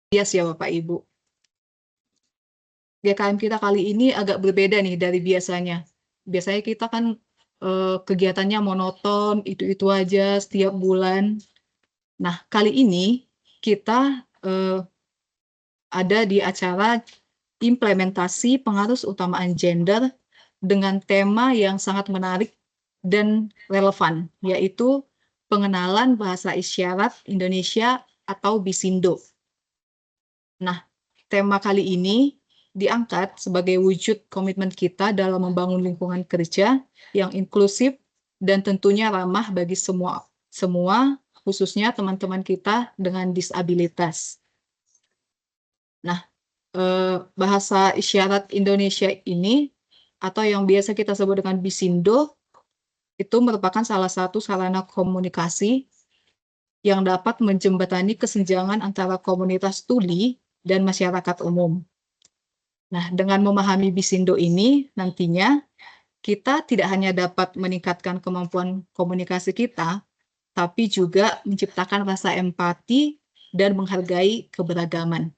Yes ya Bapak Ibu. GKM kita kali ini agak berbeda nih dari biasanya. Biasanya kita kan kegiatannya monoton, itu-itu aja setiap bulan. Nah, kali ini kita ada di acara implementasi pengaruh utamaan gender dengan tema yang sangat menarik dan relevan, yaitu pengenalan bahasa isyarat Indonesia atau BISINDO. Nah, tema kali ini diangkat sebagai wujud komitmen kita dalam membangun lingkungan kerja yang inklusif dan tentunya ramah bagi semua, khususnya teman-teman kita dengan disabilitas. Nah, bahasa isyarat Indonesia ini atau yang biasa kita sebut dengan BISINDO itu merupakan salah satu sarana komunikasi yang dapat menjembatani kesenjangan antara komunitas tuli dan masyarakat umum. Nah, dengan memahami BISINDO ini, nantinya kita tidak hanya dapat meningkatkan kemampuan komunikasi kita, tapi juga menciptakan rasa empati dan menghargai keberagaman.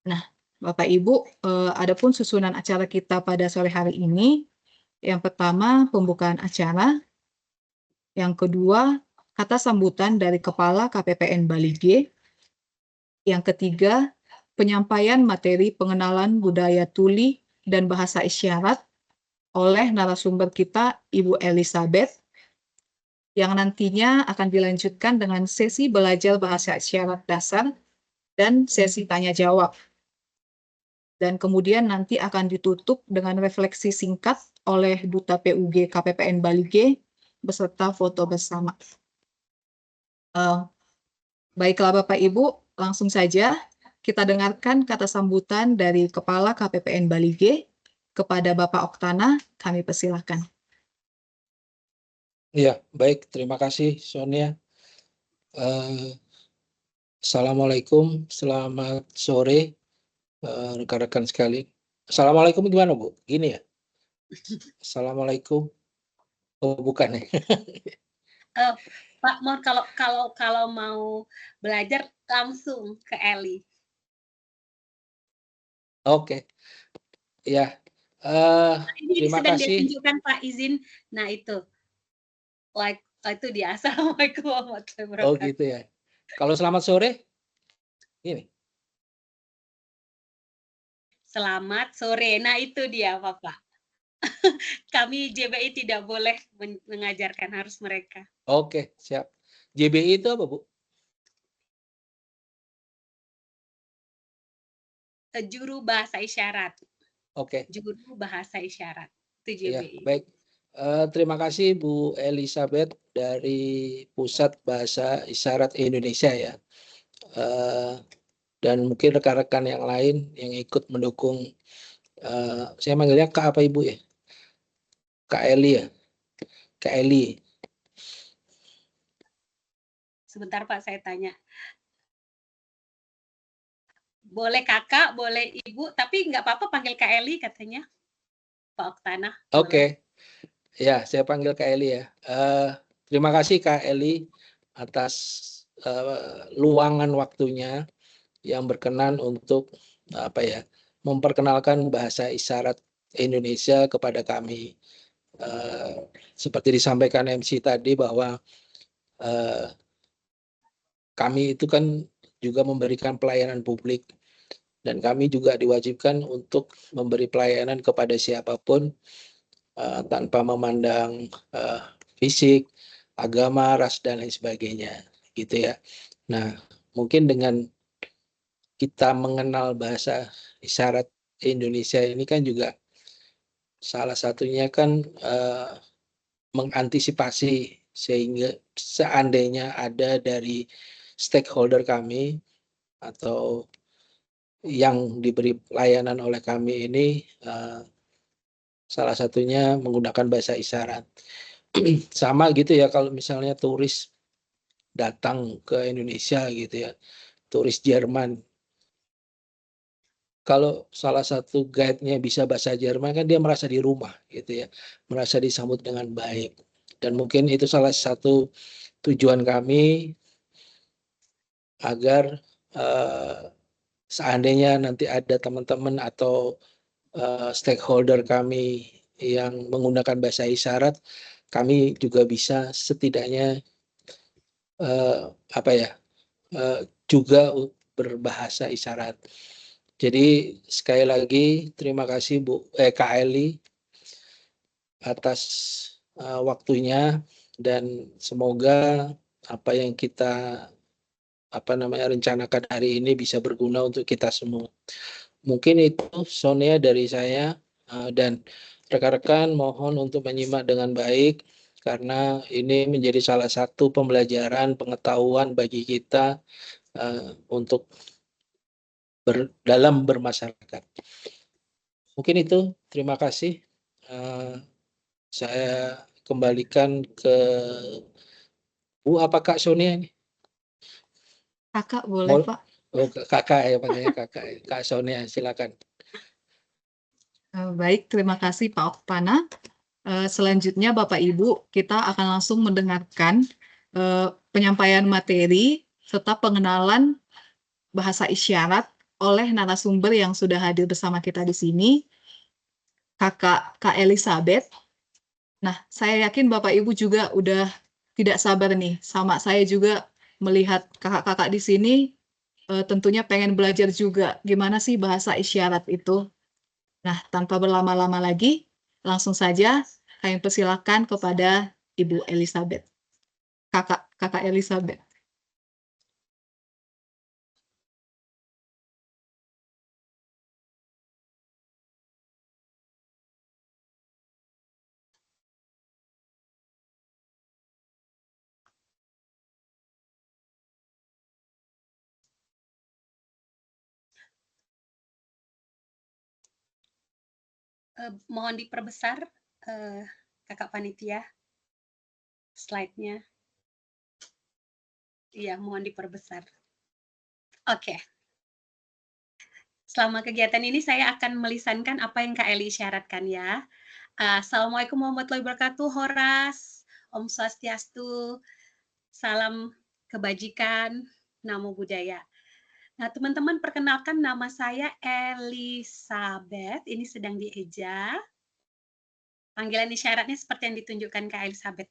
Nah, Bapak Ibu, adapun susunan acara kita pada sore hari ini, yang pertama pembukaan acara, yang kedua kata sambutan dari Kepala KPPN Bali G, yang ketiga penyampaian materi pengenalan budaya tuli dan bahasa isyarat oleh narasumber kita Ibu Elizabeth, yang nantinya akan dilanjutkan dengan sesi belajar bahasa isyarat dasar dan sesi tanya jawab. Dan kemudian nanti akan ditutup dengan refleksi singkat oleh Duta PUG KPPN Bali G beserta foto bersama. Baiklah Bapak Ibu, langsung saja kita dengarkan kata sambutan dari Kepala KPPN Bali G. Kepada Bapak Oktana, kami persilahkan. Ya, baik. Terima kasih, Sonia. Assalamualaikum, selamat sore, rekan-rekan sekali. Assalamualaikum gimana, Bu? Gini ya? Assalamualaikum. Oh, bukan ya? Pak Mor, kalau mau belajar langsung ke Eli. Oke. Ya. Ini Terima sedang kasih. ditunjukkan Pak, izin. Nah itu, like itu dia. Assalamualaikum warahmatullahi wabarakatuh. Oh gitu ya. Kalau selamat sore, ini. Selamat sore. Nah itu dia, Bapak. Kami JBI tidak boleh mengajarkan, harus mereka. Oke, siap. JBI itu apa, Bu? Juru bahasa isyarat. Oke. Juru bahasa isyarat. Itu Ya, JBI. baik. Terima kasih Bu Elizabeth dari Pusat Bahasa Isyarat Indonesia ya. Dan mungkin rekan-rekan yang lain yang ikut mendukung. Saya manggilnya Kak apa Ibu ya? Kak Eli ya? Kak Eli. Sebentar Pak, saya tanya. Boleh kakak, boleh ibu, tapi nggak apa-apa panggil Kak Eli katanya. Pak Oktana. Oke. Ya, saya panggil Kak Eli ya. Terima kasih Kak Eli atas luangan waktunya yang berkenan untuk memperkenalkan bahasa isyarat Indonesia kepada kami. Seperti disampaikan MC tadi bahwa kami itu kan juga memberikan pelayanan publik dan kami juga diwajibkan untuk memberi pelayanan kepada siapapun tanpa memandang fisik, agama, ras dan lain sebagainya, gitu ya. Nah, mungkin dengan kita mengenal bahasa isyarat Indonesia ini kan juga salah satunya kan mengantisipasi sehingga seandainya ada dari stakeholder kami atau yang diberi pelayanan oleh kami ini salah satunya menggunakan bahasa isyarat. Sama gitu ya kalau misalnya turis datang ke Indonesia gitu ya, turis Jerman. Kalau salah satu guide-nya bisa bahasa Jerman kan dia merasa di rumah gitu ya, merasa disambut dengan baik. Dan mungkin itu salah satu tujuan kami agar seandainya nanti ada teman-teman atau stakeholder kami yang menggunakan bahasa isyarat, kami juga bisa setidaknya juga berbahasa isyarat. Jadi sekali lagi terima kasih Kak Eli atas waktunya, dan semoga apa yang kita rencanakan hari ini bisa berguna untuk kita semua. Mungkin itu Sonia dari saya, dan rekan-rekan mohon untuk menyimak dengan baik karena ini menjadi salah satu pembelajaran pengetahuan bagi kita untuk dalam bermasyarakat. Mungkin itu, terima kasih. Saya kembalikan ke Bu, apa Kak Sonia ini? Kakak boleh, Pak. Oh, kakak ya, panggilnya kakak. Kak Sonia, silakan. Baik, terima kasih Pak Okpana. Selanjutnya Bapak Ibu, kita akan langsung mendengarkan penyampaian materi serta pengenalan bahasa isyarat oleh narasumber yang sudah hadir bersama kita di sini, Kak Elizabeth. Nah, saya yakin Bapak Ibu juga udah tidak sabar nih, sama saya juga melihat kakak-kakak di sini tentunya pengen belajar juga gimana sih bahasa isyarat itu. Nah, tanpa berlama-lama lagi, langsung saja kami persilakan kepada Ibu Elizabeth. Kakak Elizabeth. Mohon diperbesar, Kakak Panitia, slide-nya. Iya, mohon diperbesar. Oke. Selama kegiatan ini saya akan melisankan apa yang Kak Eli isyaratkan ya. Assalamualaikum warahmatullahi wabarakatuh, Horas. Om Swastiastu. Salam kebajikan, namo buddhaya. Nah, teman-teman, perkenalkan nama saya Elizabeth. Ini sedang dieja. Panggilan isyaratnya seperti yang ditunjukkan Kak Elizabeth.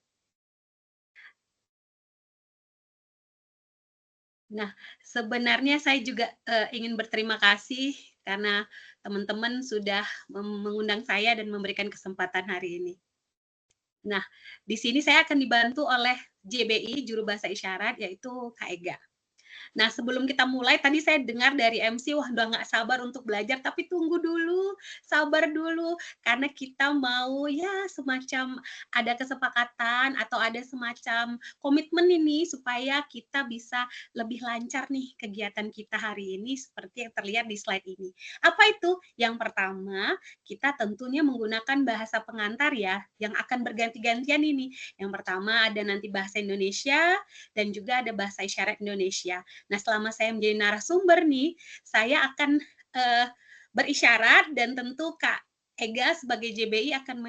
Nah, sebenarnya saya juga ingin berterima kasih karena teman-teman sudah mengundang saya dan memberikan kesempatan hari ini. Nah, di sini saya akan dibantu oleh JBI, Juru Bahasa Isyarat, yaitu Kak Ega. Nah, sebelum kita mulai, tadi saya dengar dari MC, wah udah nggak sabar untuk belajar, tapi tunggu dulu, sabar dulu, karena kita mau ya semacam ada kesepakatan atau ada semacam komitmen ini supaya kita bisa lebih lancar nih kegiatan kita hari ini seperti yang terlihat di slide ini. Apa itu? Yang pertama, kita tentunya menggunakan bahasa pengantar ya, yang akan berganti-gantian ini. Yang pertama ada nanti bahasa Indonesia dan juga ada bahasa isyarat Indonesia. Nah, selama saya menjadi narasumber nih, saya akan berisyarat dan tentu Kak Ega sebagai JBI akan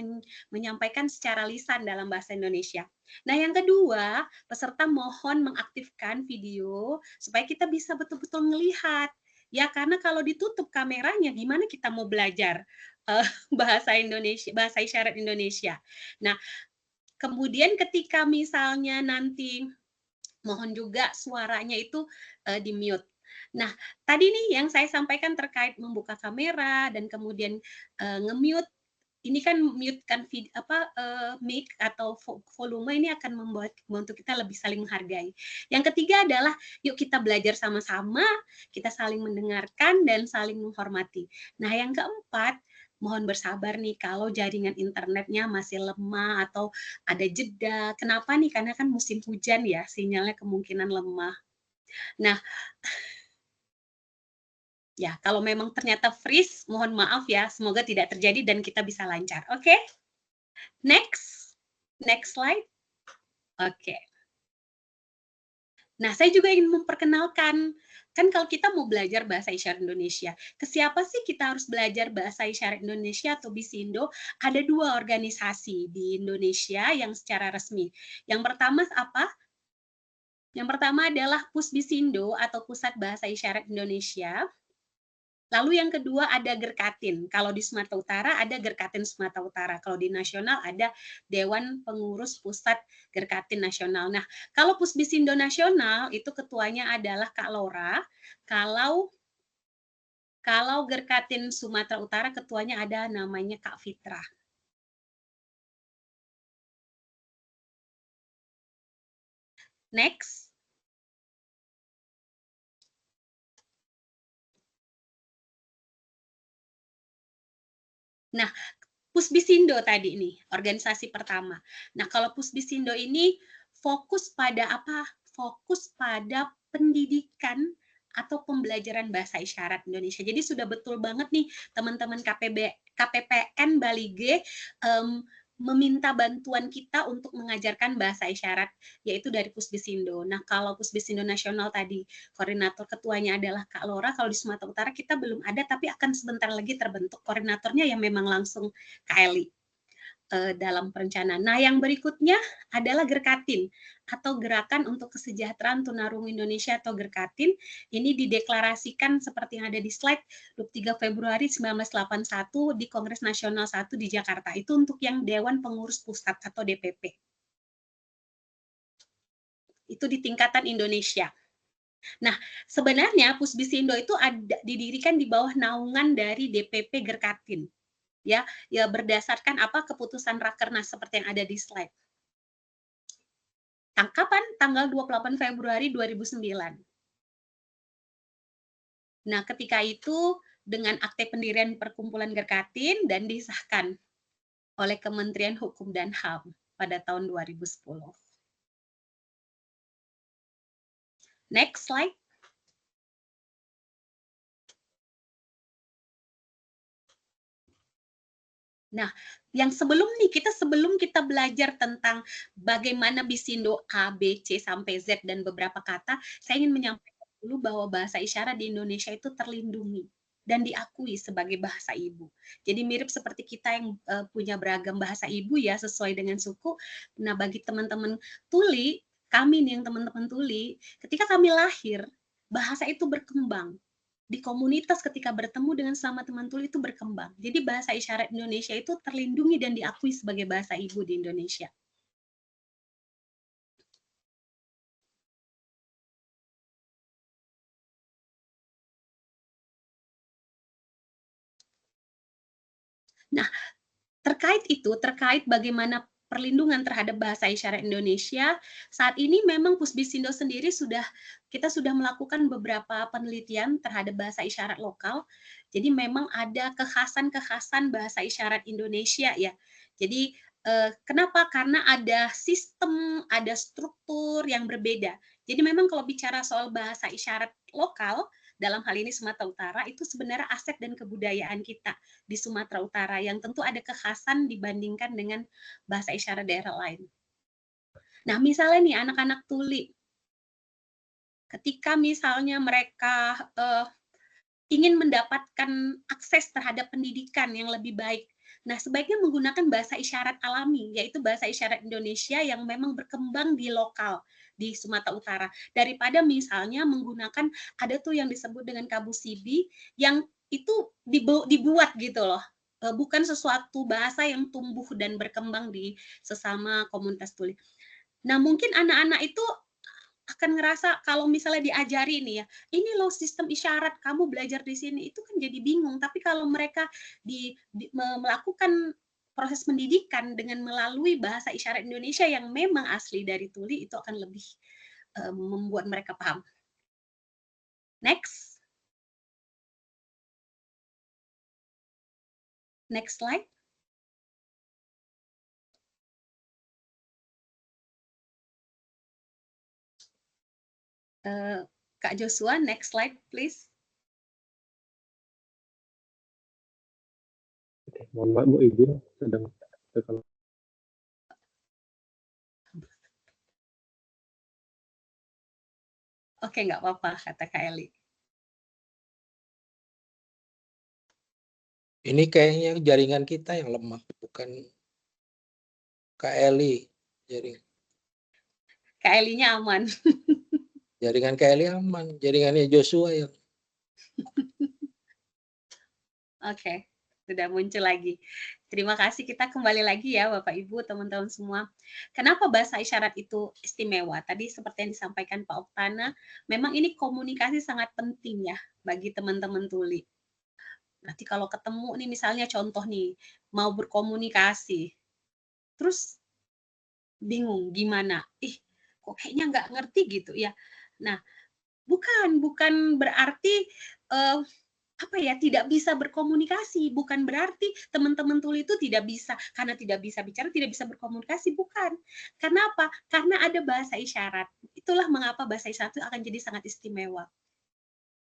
menyampaikan secara lisan dalam bahasa Indonesia. Nah, yang kedua, peserta mohon mengaktifkan video supaya kita bisa betul-betul melihat. Ya, karena kalau ditutup kameranya, gimana kita mau belajar bahasa Indonesia, bahasa isyarat Indonesia. Nah, kemudian ketika misalnya nanti mohon juga suaranya itu di-mute. Nah, tadi nih yang saya sampaikan terkait membuka kamera dan kemudian nge-mute, ini kan mute-kan mic atau volume ini akan membantu kita lebih saling menghargai. Yang ketiga adalah yuk kita belajar sama-sama, kita saling mendengarkan dan saling menghormati. Nah, yang keempat, mohon bersabar nih kalau jaringan internetnya masih lemah atau ada jeda. Kenapa nih? Karena kan musim hujan ya, sinyalnya kemungkinan lemah. Nah, ya kalau memang ternyata freeze, mohon maaf ya, semoga tidak terjadi dan kita bisa lancar. Oke? Next slide. Oke. Nah, saya juga ingin memperkenalkan, kan kalau kita mau belajar bahasa isyarat Indonesia, ke siapa sih kita harus belajar bahasa isyarat Indonesia atau Bisindo? Ada 2 organisasi di Indonesia yang secara resmi. Yang pertama apa? Yang pertama adalah Pusbisindo atau Pusat Bahasa Isyarat Indonesia. Lalu yang kedua ada Gerkatin. Kalau di Sumatera Utara ada Gerkatin Sumatera Utara. Kalau di nasional ada Dewan Pengurus Pusat Gerkatin Nasional. Nah, kalau Pusbisindo Nasional itu ketuanya adalah Kak Laura. Kalau Gerkatin Sumatera Utara ketuanya ada namanya Kak Fitra. Next. Nah, Pusbisindo tadi nih, organisasi pertama. Nah, kalau Pusbisindo ini fokus pada apa? Fokus pada pendidikan atau pembelajaran bahasa isyarat Indonesia. Jadi sudah betul banget nih teman-teman KPPN Bali G meminta bantuan kita untuk mengajarkan bahasa isyarat, yaitu dari Pusbisindo. Nah, kalau Pusbisindo Nasional tadi, koordinator ketuanya adalah Kak Laura, kalau di Sumatera Utara kita belum ada, tapi akan sebentar lagi terbentuk koordinatornya yang memang langsung Kak Eli dalam perencanaan. Nah, yang berikutnya adalah Gerkatin atau Gerakan untuk Kesejahteraan Tunarungu Indonesia atau Gerkatin. Ini dideklarasikan seperti yang ada di slide 23 Februari 1981 di Kongres Nasional 1 di Jakarta. Itu untuk yang Dewan Pengurus Pusat atau DPP. Itu di tingkatan Indonesia. Nah, sebenarnya Pusbisindo itu didirikan di bawah naungan dari DPP Gerkatin. Ya berdasarkan apa keputusan Rakernas seperti yang ada di slide. Kapan? Tanggal 28 Februari 2009. Nah, ketika itu dengan akte pendirian Perkumpulan Gerkatin dan disahkan oleh Kementerian Hukum dan HAM pada tahun 2010. Next slide. Nah, yang sebelum kita belajar tentang bagaimana Bisindo A, B, C sampai Z dan beberapa kata, saya ingin menyampaikan dulu bahwa bahasa isyarat di Indonesia itu terlindungi dan diakui sebagai bahasa ibu. Jadi mirip seperti kita yang punya beragam bahasa ibu ya sesuai dengan suku. Nah, bagi teman-teman tuli, kami nih yang teman-teman tuli, ketika kami lahir, bahasa itu berkembang. Di komunitas ketika bertemu dengan sama teman tuli itu berkembang. Jadi bahasa isyarat Indonesia itu terlindungi dan diakui sebagai bahasa ibu di Indonesia. Nah, terkait bagaimana perlindungan terhadap bahasa isyarat Indonesia, saat ini memang Pusbisindo sendiri kita sudah melakukan beberapa penelitian terhadap bahasa isyarat lokal. Jadi memang ada kekhasan-kekhasan bahasa isyarat Indonesia ya. Jadi kenapa? Karena ada sistem, ada struktur yang berbeda. Jadi memang kalau bicara soal bahasa isyarat lokal, dalam hal ini Sumatera Utara, itu sebenarnya aset dan kebudayaan kita di Sumatera Utara yang tentu ada kekhasan dibandingkan dengan bahasa isyarat daerah lain. Nah, misalnya nih anak-anak tuli, ketika misalnya mereka ingin mendapatkan akses terhadap pendidikan yang lebih baik, nah sebaiknya menggunakan bahasa isyarat alami, yaitu bahasa isyarat Indonesia yang memang berkembang di lokal di Sumatera Utara, daripada misalnya menggunakan ada tuh yang disebut dengan kabusibi yang itu dibuat gitu loh, bukan sesuatu bahasa yang tumbuh dan berkembang di sesama komunitas tuli. Nah, mungkin anak-anak itu akan ngerasa kalau misalnya diajari nih ya, ini loh sistem isyarat, kamu belajar di sini, itu kan jadi bingung. Tapi kalau mereka melakukan proses pendidikan dengan melalui bahasa isyarat Indonesia yang memang asli dari tuli, itu akan lebih membuat mereka paham. Next. Next slide. Kak Joshua, next slide please. Mohon maaf Bu, izin sedang tekan. Oke, nggak apa-apa, kata Kak Eli. Ini kayaknya jaringan kita yang lemah, bukan Kak Eli. Jaring. KLI-nya aman. Jaringan KLI aman, jaringannya Joshua yang Oke, sudah muncul lagi. Terima kasih, kita kembali lagi ya Bapak Ibu, teman-teman semua. Kenapa bahasa isyarat itu istimewa? Tadi seperti yang disampaikan Pak Oktana, memang ini komunikasi sangat penting ya bagi teman-teman tuli. Nanti kalau ketemu nih misalnya contoh nih, mau berkomunikasi, terus bingung gimana, kok kayaknya nggak ngerti gitu ya. Nah, bukan berarti apa ya, tidak bisa berkomunikasi, bukan berarti teman-teman tuli itu tidak bisa, karena tidak bisa bicara, tidak bisa berkomunikasi, bukan. Karena apa? Karena ada bahasa isyarat. Itulah mengapa bahasa isyarat itu akan jadi sangat istimewa.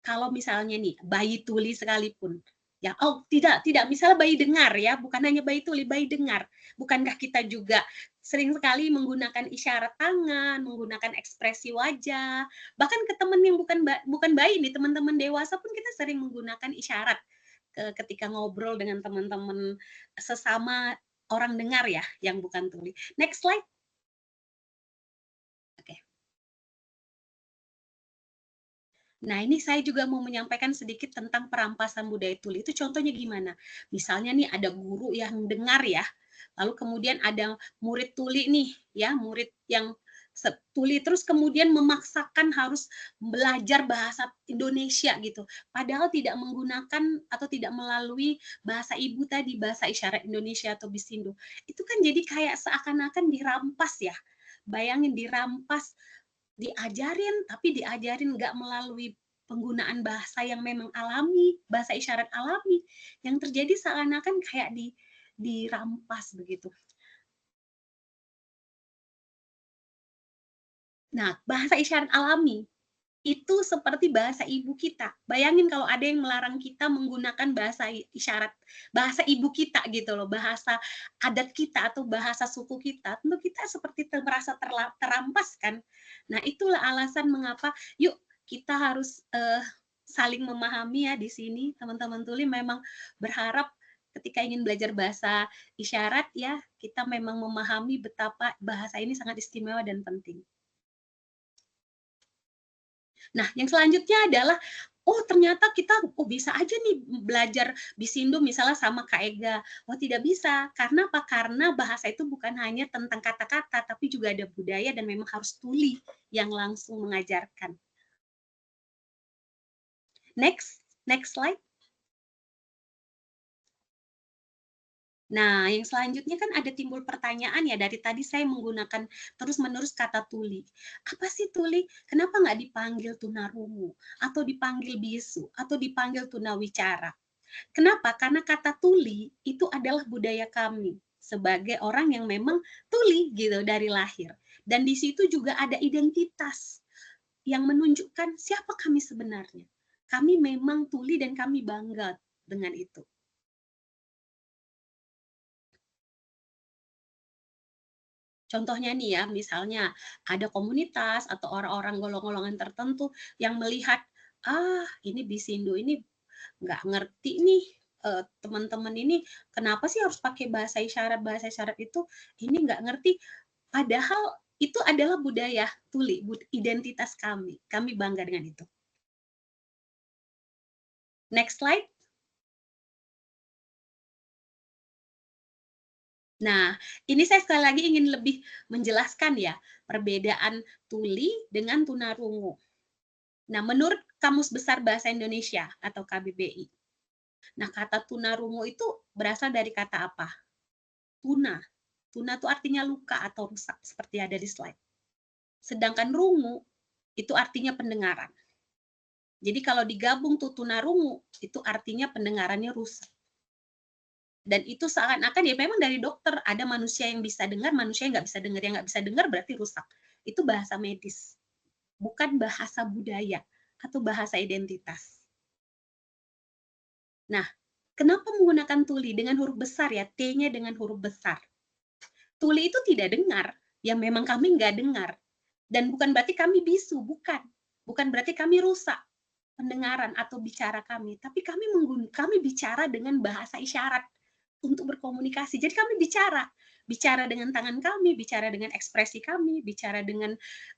Kalau misalnya nih, bayi tuli sekalipun, ya, tidak, misalnya bayi dengar ya, bukan hanya bayi tuli, bayi dengar. Bukankah kita juga sering sekali menggunakan isyarat tangan, menggunakan ekspresi wajah, bahkan ke teman yang bukan bayi nih, teman-teman dewasa pun kita sering menggunakan isyarat ketika ngobrol dengan teman-teman sesama orang dengar ya, yang bukan tuli. Next slide. Oke. Nah, ini saya juga mau menyampaikan sedikit tentang perampasan budaya tuli. Itu contohnya gimana? Misalnya nih ada guru yang dengar ya, lalu kemudian ada murid tuli nih, ya, murid yang tuli terus kemudian memaksakan harus belajar bahasa Indonesia gitu. Padahal tidak menggunakan atau tidak melalui bahasa ibu tadi, bahasa isyarat Indonesia atau Bisindo. Itu kan jadi kayak seakan-akan dirampas ya. Bayangin dirampas, diajarin tapi diajarin nggak melalui penggunaan bahasa yang memang alami, bahasa isyarat alami. Yang terjadi seakan-akan kayak dirampas begitu. Nah, bahasa isyarat alami itu seperti bahasa ibu kita. Bayangin kalau ada yang melarang kita menggunakan bahasa isyarat, bahasa ibu kita gitu loh, bahasa adat kita atau bahasa suku kita, tentu kita seperti merasa terampas kan. Nah, itulah alasan mengapa yuk kita harus saling memahami ya di sini, teman-teman tuli memang berharap ketika ingin belajar bahasa isyarat ya, kita memang memahami betapa bahasa ini sangat istimewa dan penting. Nah, yang selanjutnya adalah, ternyata kita bisa aja nih belajar Bisindo misalnya sama Kak Ega. Tidak bisa. Karena apa? Karena bahasa itu bukan hanya tentang kata-kata, tapi juga ada budaya dan memang harus tuli yang langsung mengajarkan. Next slide. Nah, yang selanjutnya kan ada timbul pertanyaan ya, dari tadi saya menggunakan terus-menerus kata tuli. Apa sih tuli? Kenapa nggak dipanggil tunarungu, atau dipanggil bisu, atau dipanggil tunawicara? Kenapa? Karena kata tuli itu adalah budaya kami sebagai orang yang memang tuli gitu dari lahir. Dan di situ juga ada identitas yang menunjukkan siapa kami sebenarnya. Kami memang tuli dan kami bangga dengan itu. Contohnya nih ya, misalnya ada komunitas atau orang-orang golongan tertentu yang melihat, ini Bisindo ini nggak ngerti nih, teman-teman ini kenapa sih harus pakai bahasa isyarat itu, ini nggak ngerti. Padahal itu adalah budaya tuli, identitas kami bangga dengan itu. Next slide. Nah, ini saya sekali lagi ingin lebih menjelaskan ya, perbedaan tuli dengan tunarungu. Nah, menurut Kamus Besar Bahasa Indonesia atau KBBI, nah kata tunarungu itu berasal dari kata apa? Tuna. Tuna itu artinya luka atau rusak, seperti ada di slide. Sedangkan rungu itu artinya pendengaran. Jadi kalau digabung tuh tunarungu, itu artinya pendengarannya rusak. Dan itu seakan-akan ya memang dari dokter, ada manusia yang bisa dengar, manusia yang nggak bisa dengar. Yang nggak bisa dengar berarti rusak. Itu bahasa medis, bukan bahasa budaya atau bahasa identitas. Nah, kenapa menggunakan tuli dengan huruf besar ya, T-nya dengan huruf besar? Tuli itu tidak dengar, ya memang kami nggak dengar. Dan bukan berarti kami bisu, bukan. Bukan berarti kami rusak pendengaran atau bicara kami, tapi kami bicara dengan bahasa isyarat untuk berkomunikasi. Jadi kami bicara, bicara dengan tangan kami, bicara dengan ekspresi kami, bicara dengan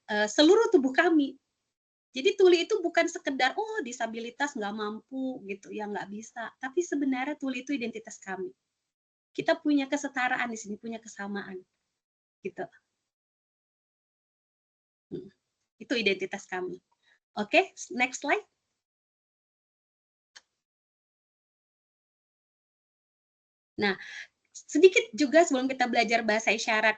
seluruh tubuh kami. Jadi tuli itu bukan sekedar, oh disabilitas nggak mampu gitu, ya nggak bisa. Tapi sebenarnya tuli itu identitas kami. Kita punya kesetaraan di sini, punya kesamaan. Gitu. Itu identitas kami. Oke, next slide. Nah, sedikit juga sebelum kita belajar bahasa isyarat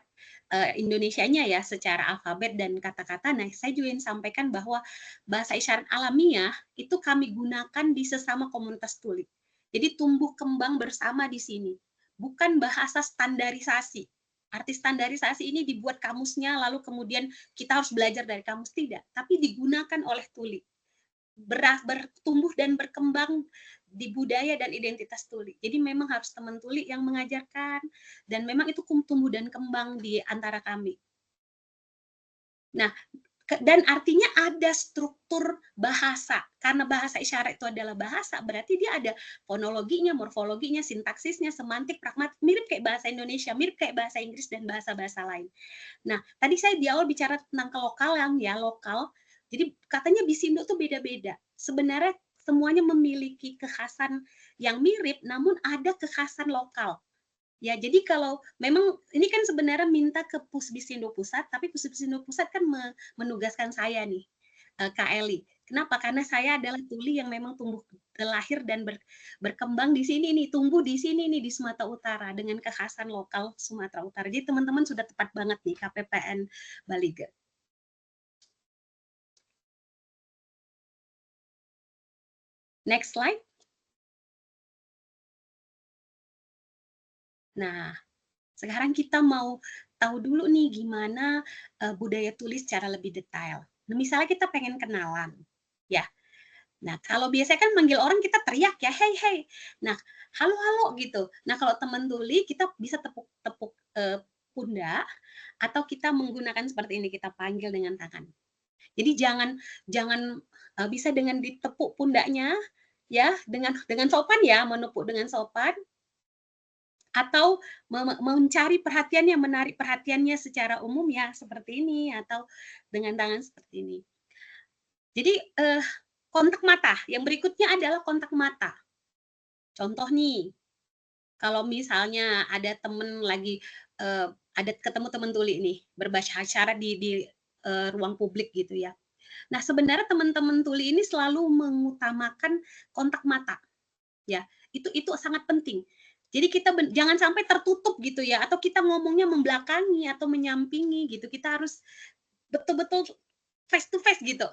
Indonesianya ya secara alfabet dan kata-kata. Nah, saya juga ingin sampaikan bahwa bahasa isyarat alamiah itu kami gunakan di sesama komunitas tuli. Jadi tumbuh kembang bersama di sini. Bukan bahasa standarisasi. Arti standarisasi ini dibuat kamusnya, lalu kemudian kita harus belajar dari kamus, tidak. Tapi digunakan oleh tuli. Bertumbuh dan berkembang di budaya dan identitas tuli. Jadi memang harus teman tuli yang mengajarkan, dan memang itu tumbuh dan kembang di antara kami. Nah, dan artinya ada struktur bahasa. Karena bahasa isyarat itu adalah bahasa, berarti dia ada fonologinya, morfologinya, sintaksisnya, semantik, pragmatik, mirip kayak bahasa Indonesia, mirip kayak bahasa Inggris dan bahasa-bahasa lain. Nah, tadi saya di awal bicara tentang kelokalan ya, lokal. Jadi katanya Bisindo tuh beda-beda. Sebenarnya semuanya memiliki kekhasan yang mirip, namun ada kekhasan lokal. Ya, jadi kalau memang ini kan sebenarnya minta ke Pusbisindo Pusat, tapi Pusbisindo Pusat kan menugaskan saya nih, Kak Eli. Kenapa? Karena saya adalah tuli yang memang tumbuh lahir dan berkembang di sini nih, tumbuh di sini nih di Sumatera Utara dengan kekhasan lokal Sumatera Utara. Jadi teman-teman sudah tepat banget nih KPPN Baliga. Next slide. Nah, sekarang kita mau tahu dulu nih gimana budaya tulis secara lebih detail. Nah, misalnya kita pengen kenalan, ya. Nah, kalau biasanya kan manggil orang kita teriak ya, hey hey. Nah, halo halo gitu. Nah, kalau teman tuli kita bisa tepuk pundak atau kita menggunakan seperti ini, kita panggil dengan tangan. Jadi jangan bisa dengan ditepuk pundaknya ya, dengan sopan ya, menepuk dengan sopan, atau mencari perhatiannya, menarik perhatiannya secara umum ya seperti ini, atau dengan tangan seperti ini. Jadi kontak mata, yang berikutnya adalah kontak mata. Contoh nih, kalau misalnya ada temen lagi ada ketemu teman tuli nih berbahasa isyarat di ruang publik gitu ya. Nah, sebenarnya teman-teman tuli ini selalu mengutamakan kontak mata. Ya, itu sangat penting. Jadi kita jangan sampai tertutup gitu ya, atau kita ngomongnya membelakangi atau menyampingi gitu. Kita harus betul-betul face to face gitu,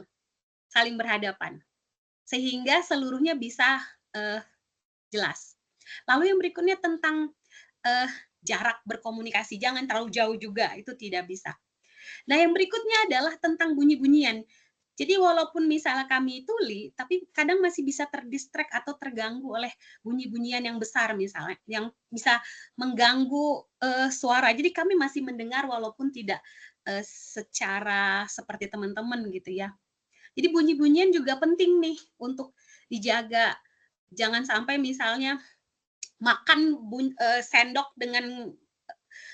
saling berhadapan. Sehingga seluruhnya bisa jelas. Lalu yang berikutnya tentang jarak berkomunikasi, jangan terlalu jauh juga, itu tidak bisa. Nah, yang berikutnya adalah tentang bunyi-bunyian. Jadi walaupun misalnya kami tuli, tapi kadang masih bisa terdistract atau terganggu oleh bunyi-bunyian yang besar misalnya, yang bisa mengganggu suara. Jadi kami masih mendengar walaupun tidak secara seperti teman-teman gitu ya. Jadi bunyi-bunyian juga penting nih untuk dijaga. Jangan sampai misalnya makan sendok dengan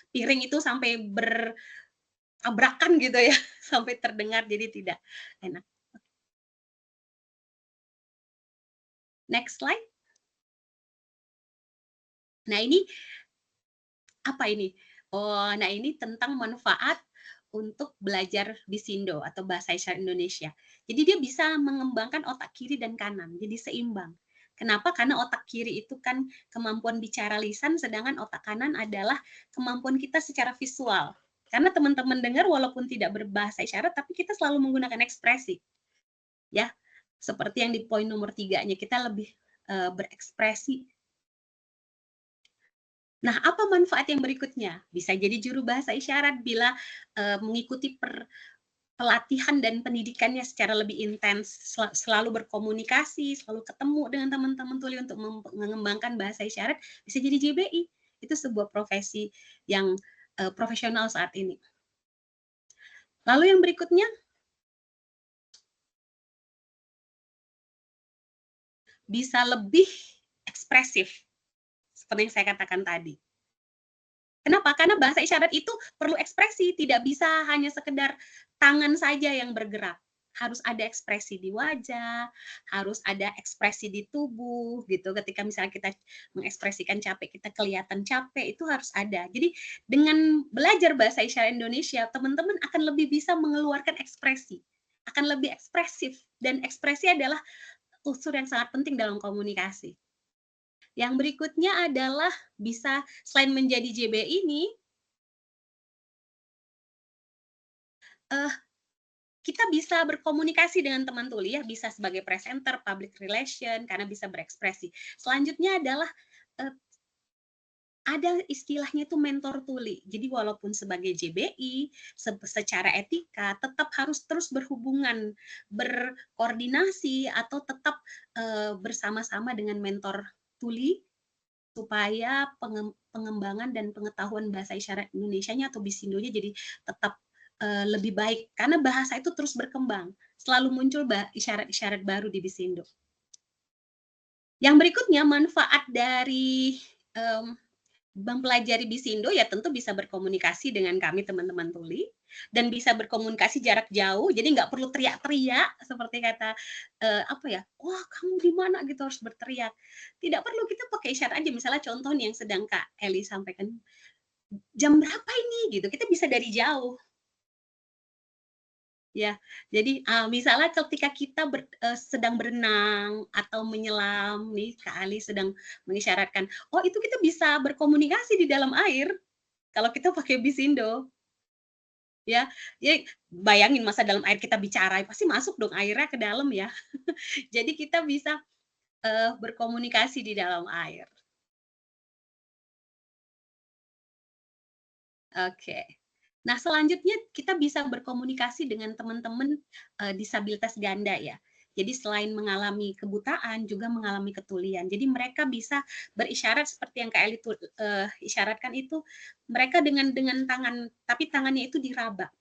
piring itu sampai tabrakan gitu ya, sampai terdengar, jadi tidak enak. Next slide. Nah, ini apa ini? Oh, nah ini tentang manfaat untuk belajar Bisindo atau bahasa isyarat Indonesia. Jadi dia bisa mengembangkan otak kiri dan kanan, jadi seimbang. Kenapa? Karena otak kiri itu kan kemampuan bicara lisan, sedangkan otak kanan adalah kemampuan kita secara visual. Karena teman-teman dengar walaupun tidak berbahasa isyarat, tapi kita selalu menggunakan ekspresi. Ya, seperti yang di poin nomor 3-nya, kita lebih berekspresi. Nah, apa manfaat yang berikutnya? Bisa jadi juru bahasa isyarat bila mengikuti pelatihan dan pendidikannya secara lebih intens, selalu berkomunikasi, selalu ketemu dengan teman-teman tuli untuk mengembangkan bahasa isyarat, bisa jadi JBI. Itu sebuah profesi yang profesional saat ini. Lalu yang berikutnya, bisa lebih ekspresif, seperti yang saya katakan tadi. Kenapa? Karena bahasa isyarat itu perlu ekspresi, tidak bisa hanya sekedar tangan saja yang bergerak. Harus ada ekspresi di wajah, harus ada ekspresi di tubuh gitu. Ketika misalnya kita mengekspresikan capek, kita kelihatan capek, itu harus ada. Jadi dengan belajar bahasa isyarat Indonesia, teman-teman akan lebih bisa mengeluarkan ekspresi, akan lebih ekspresif, dan ekspresi adalah unsur yang sangat penting dalam komunikasi. Yang berikutnya adalah bisa selain menjadi JB ini, kita bisa berkomunikasi dengan teman tuli ya, bisa sebagai presenter, public relation, karena bisa berekspresi. Selanjutnya adalah ada istilahnya itu mentor tuli. Jadi walaupun sebagai JBI, secara etika tetap harus terus berhubungan, berkoordinasi atau tetap bersama-sama dengan mentor tuli supaya pengembangan dan pengetahuan bahasa isyarat Indonesianya atau Bisindonya jadi tetap lebih baik, karena bahasa itu terus berkembang, selalu muncul isyarat-isyarat baru di Bisindo. Yang berikutnya, manfaat dari mempelajari Bisindo ya tentu bisa berkomunikasi dengan kami teman-teman tuli, dan bisa berkomunikasi jarak jauh, jadi nggak perlu teriak-teriak seperti kata apa ya, wah kamu di mana gitu harus berteriak. Tidak perlu, kita pakai isyarat aja. Misalnya contoh nih yang sedang Kak Eli sampaikan, jam berapa ini gitu, kita bisa dari jauh. Ya, jadi misalnya ketika kita sedang berenang atau menyelam nih, Kak Ali sedang mengisyaratkan, oh itu kita bisa berkomunikasi di dalam air kalau kita pakai Bisindo. Ya, jadi bayangin masa dalam air kita bicara, pasti masuk dong airnya ke dalam ya. Jadi kita bisa berkomunikasi di dalam air. Oke. Nah, selanjutnya kita bisa berkomunikasi dengan teman-teman disabilitas ganda ya. Jadi selain mengalami kebutaan, juga mengalami ketulian. Jadi mereka bisa berisyarat seperti yang Kak Eli isyaratkan itu, mereka dengan tangan, tapi tangannya itu diraba.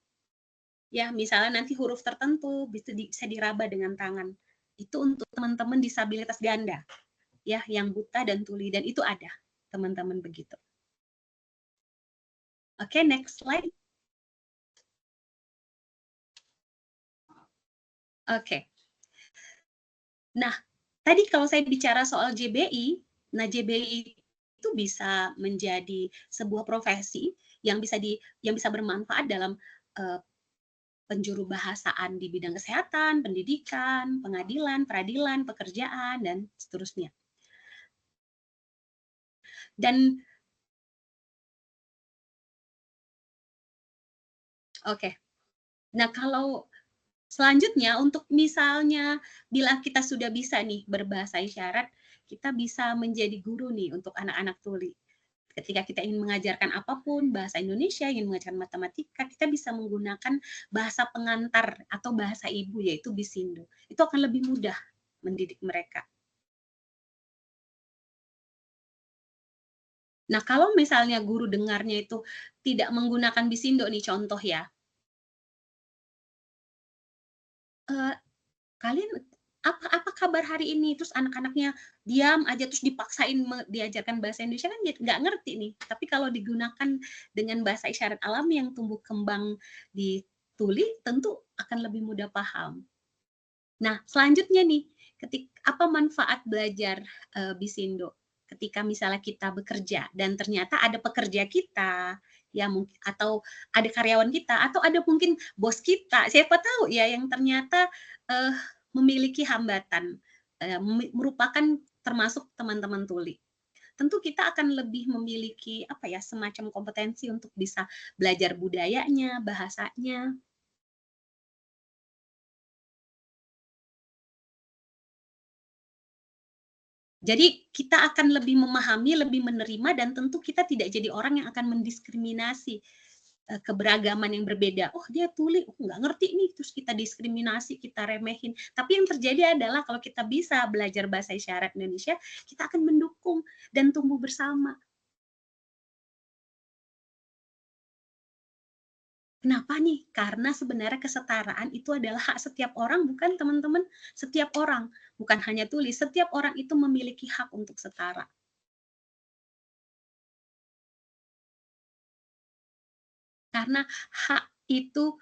Ya, misalnya nanti huruf tertentu bisa diraba dengan tangan. Itu untuk teman-teman disabilitas ganda, ya, yang buta dan tuli, dan itu ada teman-teman begitu. Oke, next slide. Oke. Nah, tadi kalau saya bicara soal JBI, nah JBI itu bisa menjadi sebuah profesi yang bisa bermanfaat dalam penjuru bahasaan di bidang kesehatan, pendidikan, pengadilan, peradilan, pekerjaan, dan seterusnya. Dan oke. Nah, kalau selanjutnya untuk misalnya bila kita sudah bisa nih berbahasa isyarat, kita bisa menjadi guru nih untuk anak-anak tuli. Ketika kita ingin mengajarkan apapun, bahasa Indonesia, ingin mengajarkan matematika, kita bisa menggunakan bahasa pengantar atau bahasa ibu, yaitu Bisindo. Itu akan lebih mudah mendidik mereka. Nah, kalau misalnya guru dengarnya itu tidak menggunakan Bisindo nih, contoh ya, kalian apa kabar hari ini? Terus anak-anaknya diam aja, terus dipaksain diajarkan bahasa Indonesia, kan nggak ngerti nih. Tapi kalau digunakan dengan bahasa isyarat alami yang tumbuh kembang di tuli, tentu akan lebih mudah paham. Nah, selanjutnya nih, apa manfaat belajar Bisindo? Ketika misalnya kita bekerja dan ternyata ada pekerja kita, ya mungkin, atau ada karyawan kita, atau ada mungkin bos kita, siapa tahu ya, yang ternyata memiliki hambatan, merupakan termasuk teman-teman tuli. Tentu kita akan lebih memiliki apa ya, semacam kompetensi untuk bisa belajar budayanya, bahasanya. Jadi kita akan lebih memahami, lebih menerima, dan tentu kita tidak jadi orang yang akan mendiskriminasi keberagaman yang berbeda. Oh dia tuli, oh nggak ngerti nih, terus kita diskriminasi, kita remehin. Tapi yang terjadi adalah kalau kita bisa belajar bahasa isyarat Indonesia, kita akan mendukung dan tumbuh bersama. Kenapa nih? Karena sebenarnya kesetaraan itu adalah hak setiap orang, bukan teman-teman? Setiap orang, bukan hanya tuli, setiap orang itu memiliki hak untuk setara. Karena hak itu,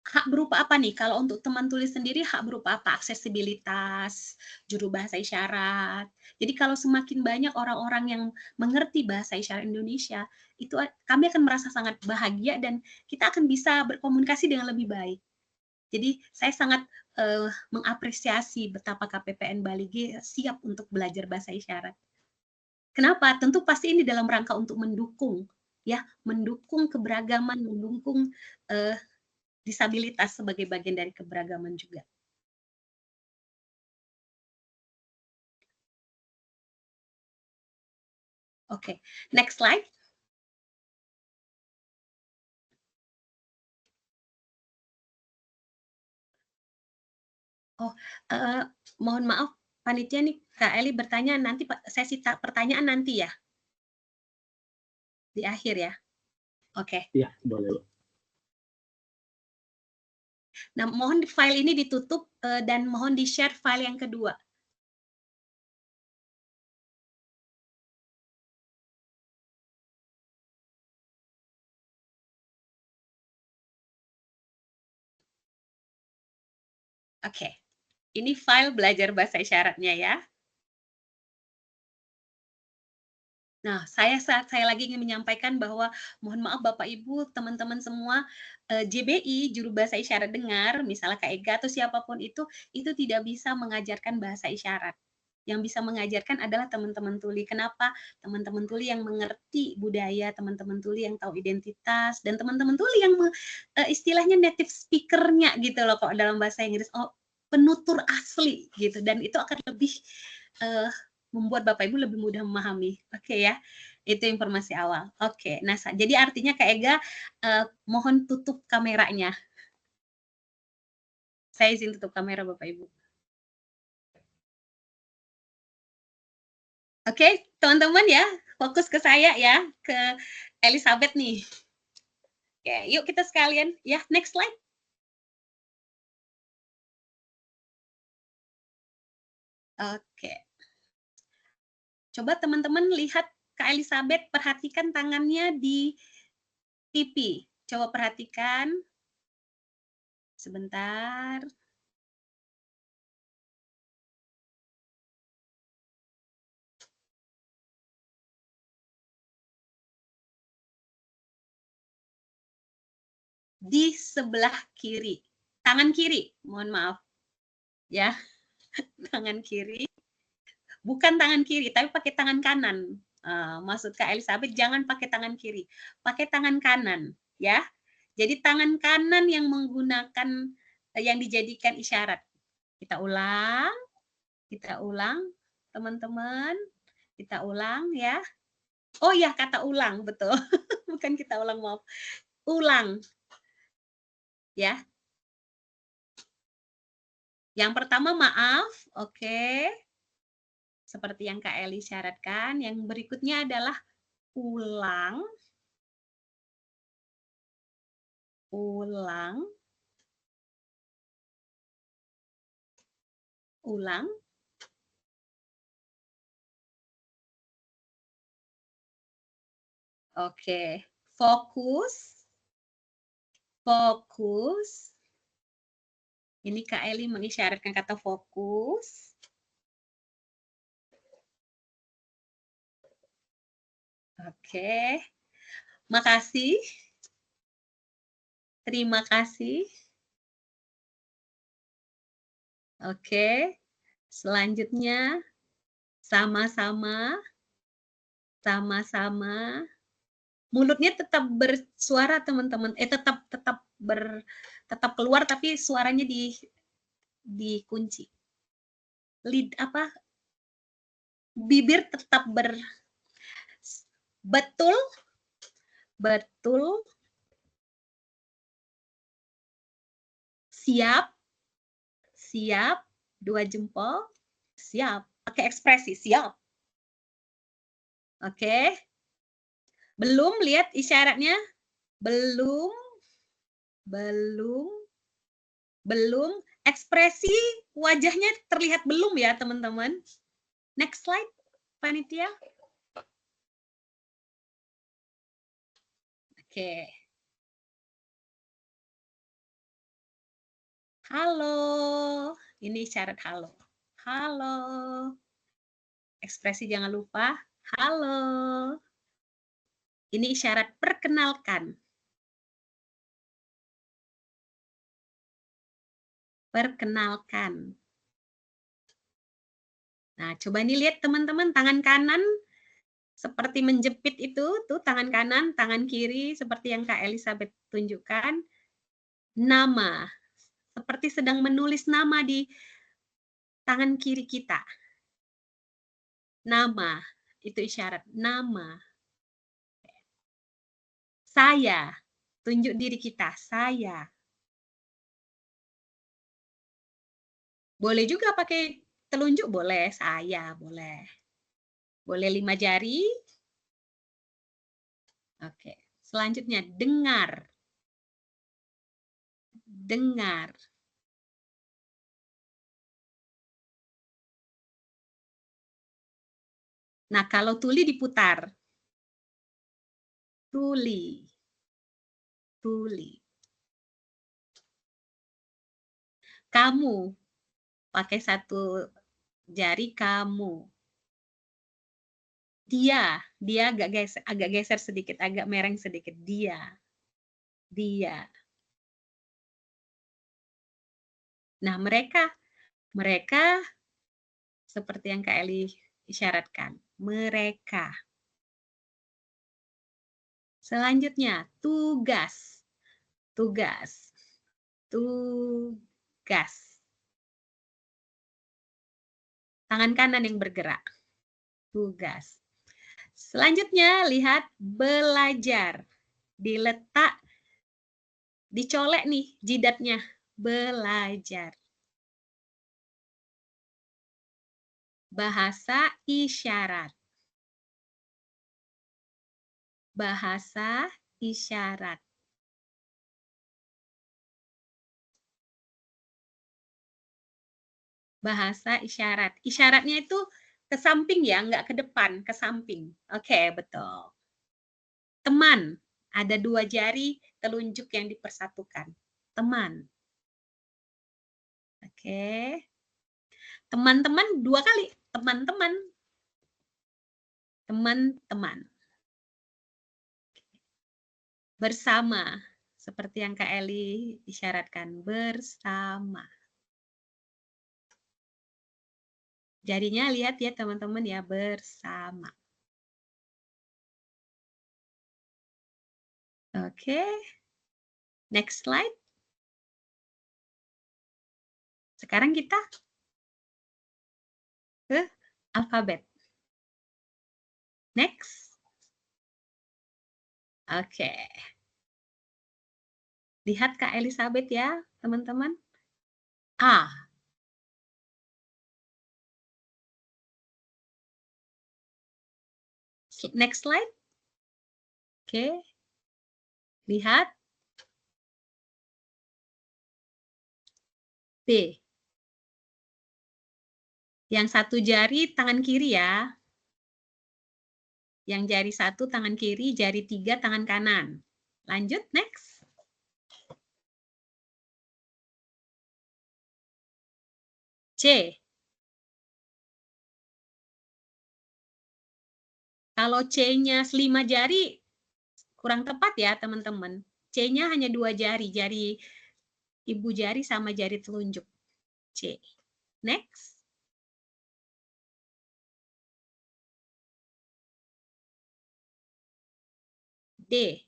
hak berupa apa nih? Kalau untuk teman tulis sendiri hak berupa apa? Aksesibilitas, juru bahasa isyarat. Jadi kalau semakin banyak orang-orang yang mengerti bahasa isyarat Indonesia, itu kami akan merasa sangat bahagia dan kita akan bisa berkomunikasi dengan lebih baik. Jadi saya sangat mengapresiasi betapa KPPN Bali G siap untuk belajar bahasa isyarat. Kenapa? Tentu pasti ini dalam rangka untuk mendukung, ya, mendukung keberagaman, mendukung disabilitas sebagai bagian dari keberagaman juga. Oke, next slide. Oh, mohon maaf, panitia nih, Kak Eli bertanya nanti sesi pertanyaan nanti ya? Di akhir ya? Oke. Iya, boleh. Nah, mohon file ini ditutup dan mohon di-share file yang kedua. Oke, ini file belajar bahasa isyaratnya ya. Nah, saya lagi ingin menyampaikan bahwa mohon maaf Bapak Ibu, teman-teman semua, JBI, Juru Bahasa Isyarat Dengar, misalnya Kak Ega atau siapapun itu tidak bisa mengajarkan bahasa isyarat. Yang bisa mengajarkan adalah teman-teman tuli. Kenapa? Teman-teman tuli yang mengerti budaya, teman-teman tuli yang tahu identitas, dan teman-teman tuli yang istilahnya native speaker-nya gitu loh kok dalam bahasa Inggris. Oh, penutur asli gitu, dan itu akan lebih membuat Bapak Ibu lebih mudah memahami. Oke ya, itu informasi awal. Oke, nah jadi artinya Kak Ega mohon tutup kameranya. Saya izin tutup kamera Bapak Ibu. Oke, teman-teman ya, fokus ke saya ya, ke Elizabeth nih. Oke, yuk kita sekalian ya, next slide. Oke. Coba teman-teman lihat Kak Elizabeth, perhatikan tangannya di pipi. Coba perhatikan. Sebentar. Di sebelah kiri. Tangan kiri, mohon maaf. Ya, tangan kiri. Bukan tangan kiri, tapi pakai tangan kanan. Maksud Kak Elizabeth, jangan pakai tangan kiri. Pakai tangan kanan, ya. Jadi tangan kanan yang menggunakan, yang dijadikan isyarat. Kita ulang, teman-teman. Kita ulang, ya. Oh ya, kata ulang, betul. Bukan kita ulang, maaf. Ulang. Ya. Yang pertama maaf, oke. Seperti yang Kak Eli syaratkan. Yang berikutnya adalah ulang. Ulang. Ulang. Oke. Fokus. Fokus. Ini Kak Eli mengisyaratkan kata fokus. Oke. Makasih. Terima kasih. Oke. Selanjutnya, sama-sama. Sama-sama. Mulutnya tetap bersuara, teman-teman. Tetap keluar, tapi suaranya dikunci. Bibir tetap betul. Siap. 2 jempol. Siap. Pakai ekspresi, siap. Oke. Belum, lihat isyaratnya. Belum. Ekspresi wajahnya terlihat belum ya, teman-teman. Next slide, panitia. Oke. Halo. Ini isyarat halo. Halo. Ekspresi jangan lupa. Halo. Ini isyarat perkenalkan. Perkenalkan. Nah, coba nih lihat teman-teman, tangan kanan seperti menjepit itu, tuh tangan kanan, tangan kiri seperti yang Kak Elizabeth tunjukkan. Nama, seperti sedang menulis nama di tangan kiri kita. Nama, itu isyarat nama. Saya, tunjuk diri kita, saya. Boleh juga pakai telunjuk, boleh, saya, boleh. Boleh 5 jari. Oke, selanjutnya dengar. Dengar. Nah, kalau tuli diputar. Tuli. Tuli. Kamu. Pakai 1 jari kamu. Dia agak geser sedikit, agak mereng sedikit. Dia. Dia. Nah, mereka seperti yang Kak Eli isyaratkan. Mereka. Selanjutnya, tugas. Tugas. Tugas. Tangan kanan yang bergerak. Tugas. Selanjutnya, lihat belajar. Diletak, dicolek nih jidatnya. Belajar. Bahasa isyarat. Bahasa isyarat. Bahasa isyarat. Isyaratnya itu ke samping ya, nggak ke depan, ke samping. Oke, betul. Teman, ada 2 jari telunjuk yang dipersatukan. Teman. Oke. Teman-teman 2 kali. Teman-teman. Teman-teman. Bersama. Seperti yang Kak Eli isyaratkan. Bersama. Jadinya lihat ya teman-teman ya, bersama. Oke. Next slide. Sekarang kita ke alfabet. Next. Oke. Lihat Kak Elizabeth ya, teman-teman. A. Next slide. Oke. Lihat. B. Yang 1 jari tangan kiri ya. Yang jari 1 tangan kiri, jari 3 tangan kanan. Lanjut, next. C. Kalau C-nya 5 jari, kurang tepat ya teman-teman. C-nya hanya 2 jari, jari ibu jari sama jari telunjuk. C. Next. D.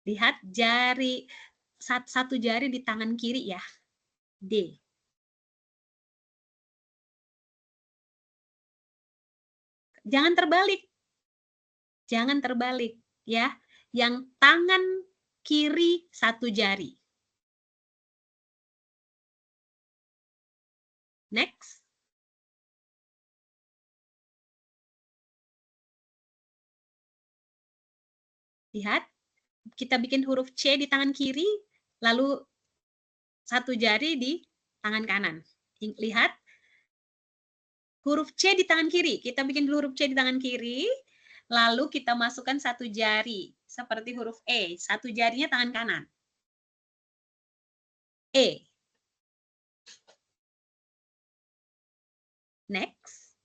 Lihat jari, 1 jari di tangan kiri ya. D. Jangan terbalik. Jangan terbalik ya. Yang tangan kiri 1 jari. Next. Lihat, kita bikin huruf C di tangan kiri, lalu 1 jari di tangan kanan. Lihat, huruf C di tangan kiri. Kita bikin dulu huruf C di tangan kiri, lalu kita masukkan 1 jari, seperti huruf E. 1 jarinya tangan kanan. E. Next.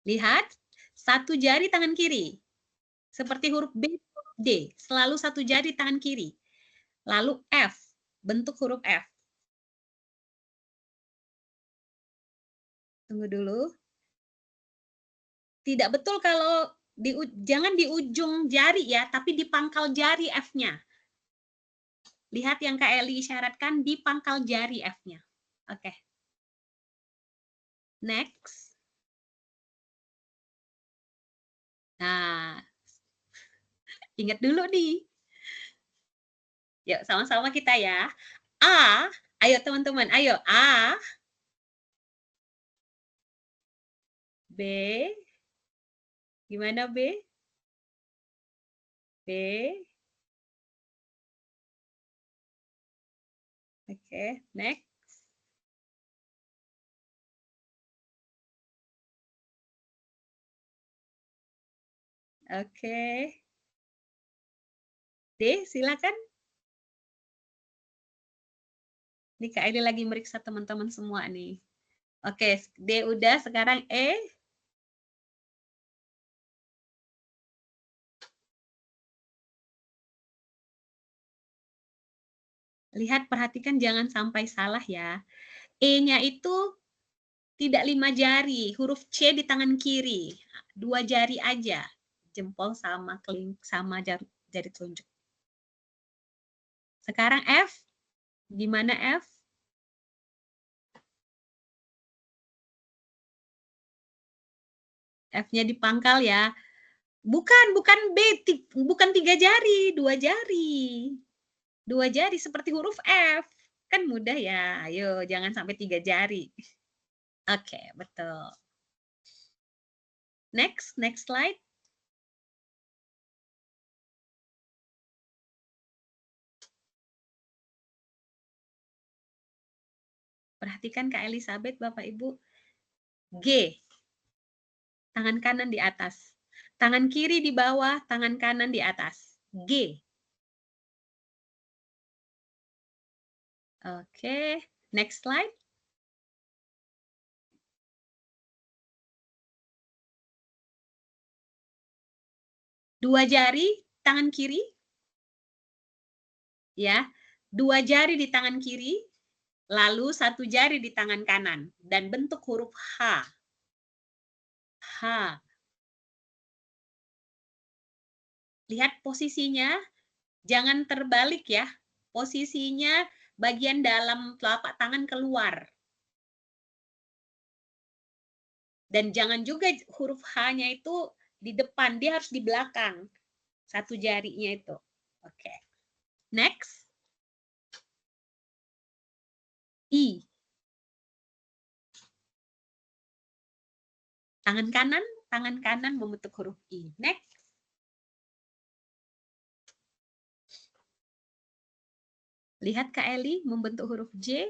Lihat, satu jari tangan kiri. Seperti huruf B, huruf D. Selalu satu jari tangan kiri. Lalu F, bentuk huruf F. Tunggu dulu. Tidak betul kalau jangan di ujung jari ya, tapi di pangkal jari F-nya. Lihat yang Kak Eli isyaratkan di pangkal jari F-nya. Oke. Next. Nah, ingat dulu nih. Yuk, sama-sama kita ya. A, ayo teman-teman, ayo. A, B, gimana B? B. Oke, next. Oke. D, silakan. Ini Kak Eli lagi meriksa teman-teman semua nih. Oke, D udah, sekarang E. Lihat, perhatikan jangan sampai salah ya. E-nya itu tidak 5 jari, huruf C di tangan kiri. 2 jari aja, jempol sama jari telunjuk. Sekarang F, gimana F? F-nya di pangkal ya. Bukan B, bukan 3 jari, 2 jari. 2 jari seperti huruf F. Kan mudah ya, ayo jangan sampai 3 jari. Oke, betul. Next slide. Perhatikan Kak Elizabeth, Bapak Ibu. G. Tangan kanan di atas. Tangan kiri di bawah, tangan kanan di atas. G. Oke, next slide. Dua jari tangan kiri. Ya, 2 jari di tangan kiri, lalu 1 jari di tangan kanan dan bentuk huruf H. H. Lihat posisinya, jangan terbalik ya. Posisinya bagian dalam telapak tangan keluar. Dan jangan juga huruf H-nya itu di depan, dia harus di belakang. 1 jarinya itu. Oke. Next. I. Tangan kanan membentuk huruf I. Next. Lihat Kak Eli membentuk huruf J.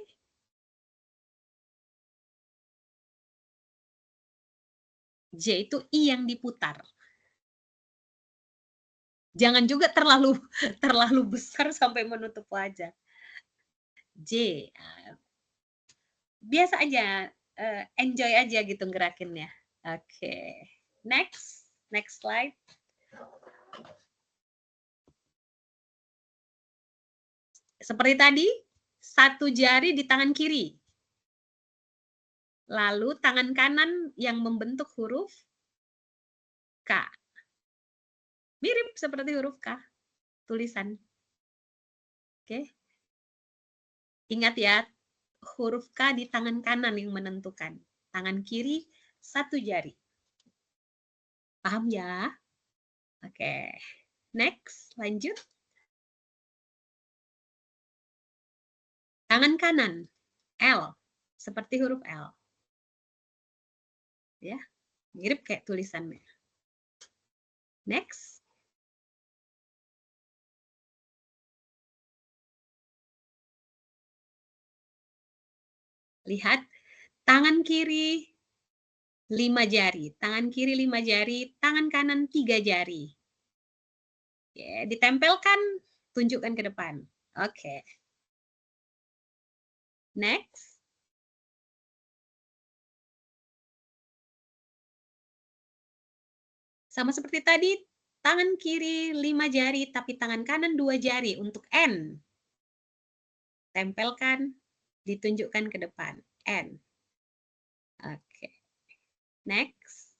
J itu I yang diputar. Jangan juga terlalu besar sampai menutup wajah. J. Biasa aja, enjoy aja gitu gerakinnya. Oke. Next slide. Seperti tadi, 1 jari di tangan kiri. Lalu tangan kanan yang membentuk huruf K. Mirip seperti huruf K, tulisan. Oke. Ingat ya, huruf K di tangan kanan yang menentukan. Tangan kiri 1 jari. Paham ya? Oke. Next, lanjut. Tangan kanan, L, seperti huruf L. Ya, mirip kayak tulisannya. Next. Lihat, tangan kiri 5 jari, tangan kiri 5 jari, tangan kanan 3 jari. Ya, ditempelkan, tunjukkan ke depan. Oke. Next. Sama seperti tadi, tangan kiri 5 jari, tapi tangan kanan 2 jari untuk N. Tempelkan, ditunjukkan ke depan. N. Oke. Next.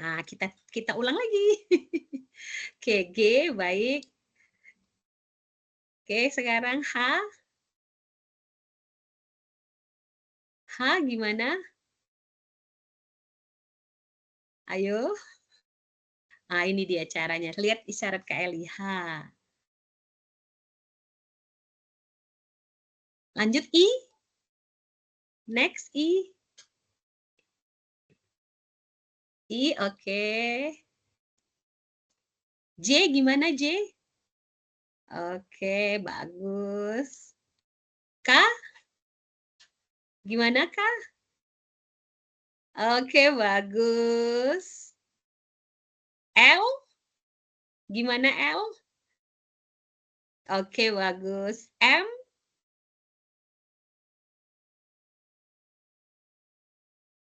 Nah, kita ulang lagi. Oke, G, baik. Oke, sekarang H. H gimana? Ayo. Nah, ini dia caranya. Lihat isyarat Kak Eli. H. Lanjut I. Next I. I, oke. J gimana J? Oke, bagus. K? Gimana K? Oke, bagus. L? Gimana L? Oke, bagus. M?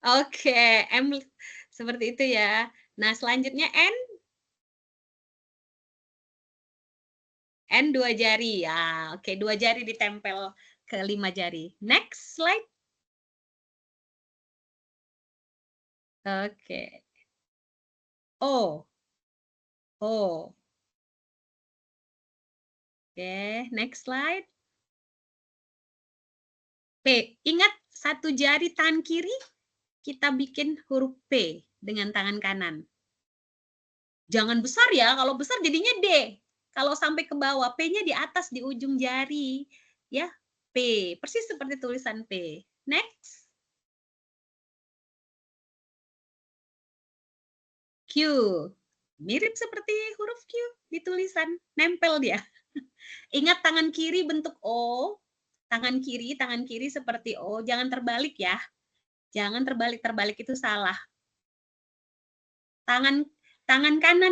Oke, M seperti itu ya. Nah, selanjutnya N? N 2 jari. Ya, oke, 2 jari ditempel ke 5 jari. Next slide. Oke. O. O. Oke, next slide. P. Ingat satu jari tangan kiri kita bikin huruf P dengan tangan kanan. Jangan besar ya, kalau besar jadinya D. Kalau sampai ke bawah, P-nya di atas di ujung jari. Ya, P. Persis seperti tulisan P. Next. Q. Mirip seperti huruf Q di tulisan. Nempel dia. Ingat tangan kiri bentuk O. Tangan kiri seperti O. Jangan terbalik ya. Jangan terbalik itu salah. Tangan kanan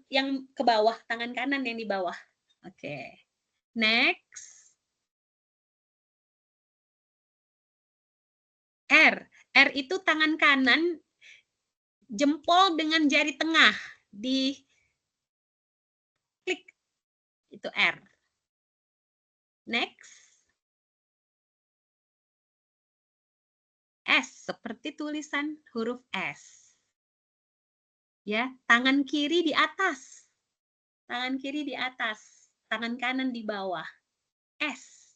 yang ke bawah, tangan kanan yang di bawah. Oke. Next. R. R itu tangan kanan jempol dengan jari tengah di klik. Itu R. Next. S seperti tulisan huruf S. Ya, tangan kiri di atas. Tangan kiri di atas, tangan kanan di bawah. S.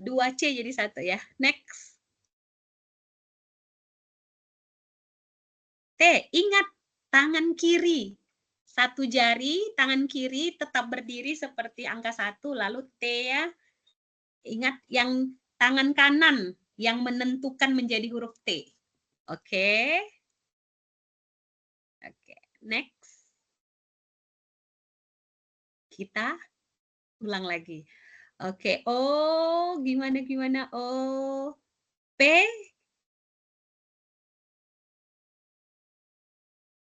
2C jadi 1 ya. Next. T, ingat tangan kiri. 1 jari, tangan kiri tetap berdiri seperti angka 1, lalu T ya. Ingat yang tangan kanan yang menentukan menjadi huruf T. Oke. Oke, next. Kita ulang lagi. Oke, O gimana? O, P.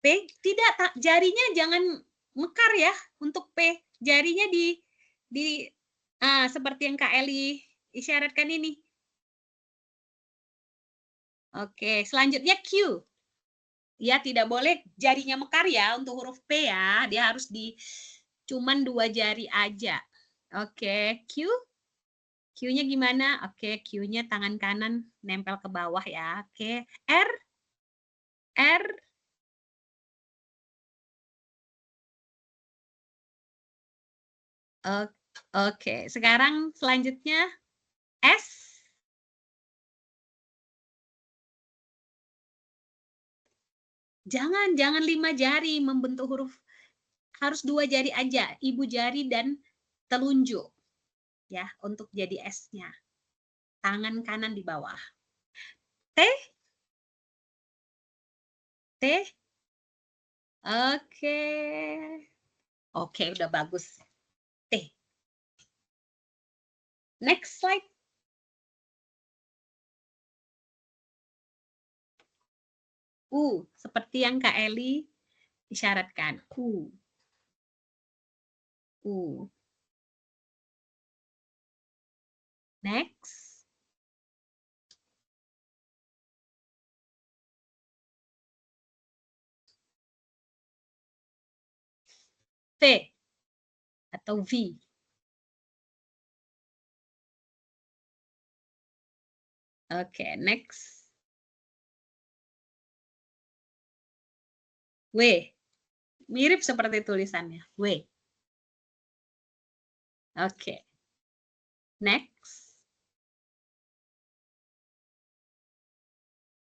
P, tidak, jarinya jangan mekar ya untuk P. Jarinya seperti yang Kak Eli isyaratkan ini. Oke, selanjutnya Q. Ya, tidak boleh jarinya mekar ya untuk huruf P ya. Dia harus cuman 2 jari aja. Oke, Q. Q-nya gimana? Oke, Q-nya tangan kanan nempel ke bawah ya. Oke, R. R. Oke, sekarang selanjutnya S. Jangan 5 jari membentuk huruf. Harus 2 jari aja, ibu jari dan telunjuk. Ya, untuk jadi S-nya. Tangan kanan di bawah. T. T. Oke. Oke, udah bagus. T. Next slide. U, seperti yang Kak Eli isyaratkan. U. Next. V atau V. Oke, next. W. Mirip seperti tulisannya. W. Oke. Next.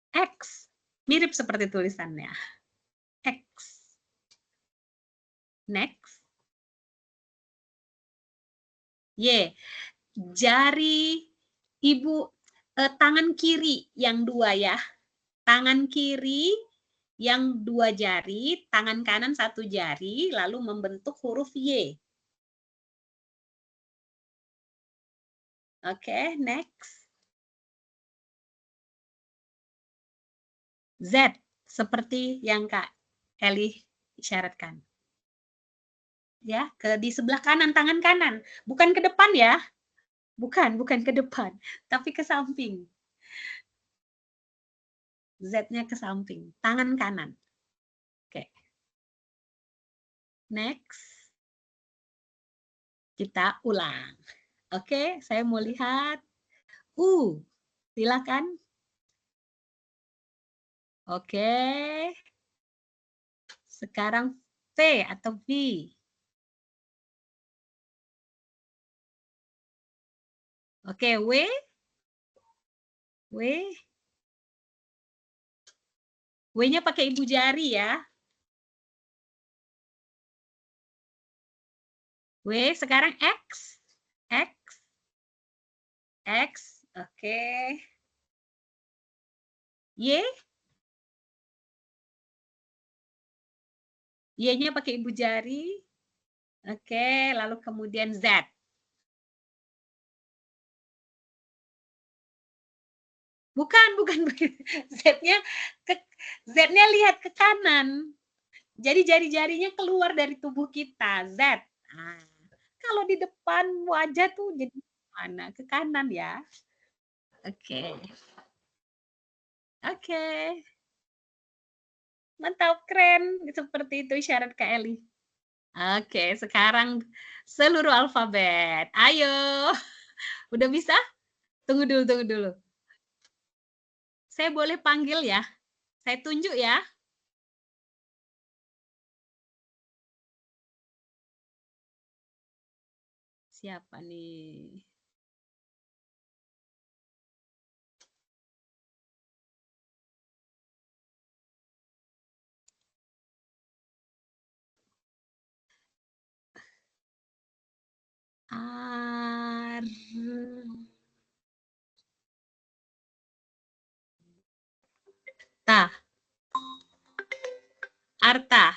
X. Mirip seperti tulisannya. X. Next. Y. Jari ibu, tangan kiri yang dua ya. Tangan kiri yang dua jari, tangan kanan satu jari, lalu membentuk huruf Y. Oke, next. Z, seperti yang Kak Eli isyaratkan. Ya, di sebelah kanan, tangan kanan. Bukan ke depan ya. Bukan ke depan, tapi ke samping. Z-nya ke samping, tangan kanan. Oke. Next. Kita ulang. Oke, saya mau lihat. Silakan. Oke. Sekarang V atau V. Oke, W. W-nya pakai ibu jari ya. W, sekarang X. X, oke. Y. Y-nya pakai ibu jari. Oke, lalu kemudian Z. Bukan. Z-nya lihat ke kanan. Jadi jari-jarinya keluar dari tubuh kita, Z. Nah, kalau di depan wajah tuh jadi mana? Ke kanan ya. Oke. Mantap, keren. Seperti itu isyarat Kak Eli. Oke, sekarang seluruh alfabet. Ayo. Udah bisa? Tunggu dulu. Saya boleh panggil ya? Saya tunjuk ya? Siapa nih? Arta.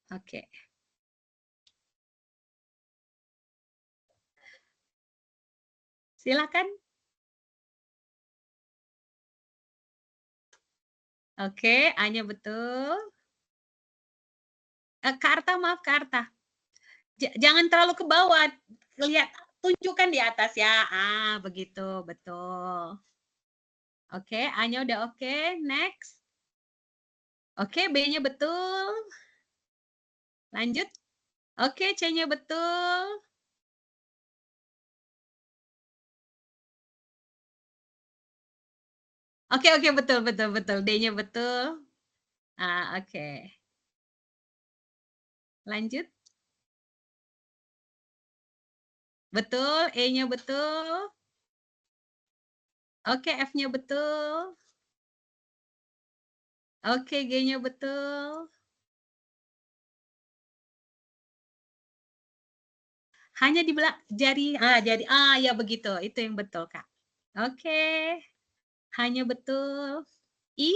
Oke. Silakan. Oke, A-nya betul. Karta, maaf Karta. Jangan terlalu ke bawah. Lihat, tunjukkan di atas ya. Begitu, betul. Oke, A-nya udah oke. Next. Oke, B-nya betul. Lanjut. Oke, C-nya betul. Oke, betul. D-nya betul. Oke. Lanjut. Betul, E-nya betul. Oke, F-nya betul. Oke, G-nya betul. Hanya di belakang jari, ya begitu, itu yang betul Kak. Oke, hanya betul. I,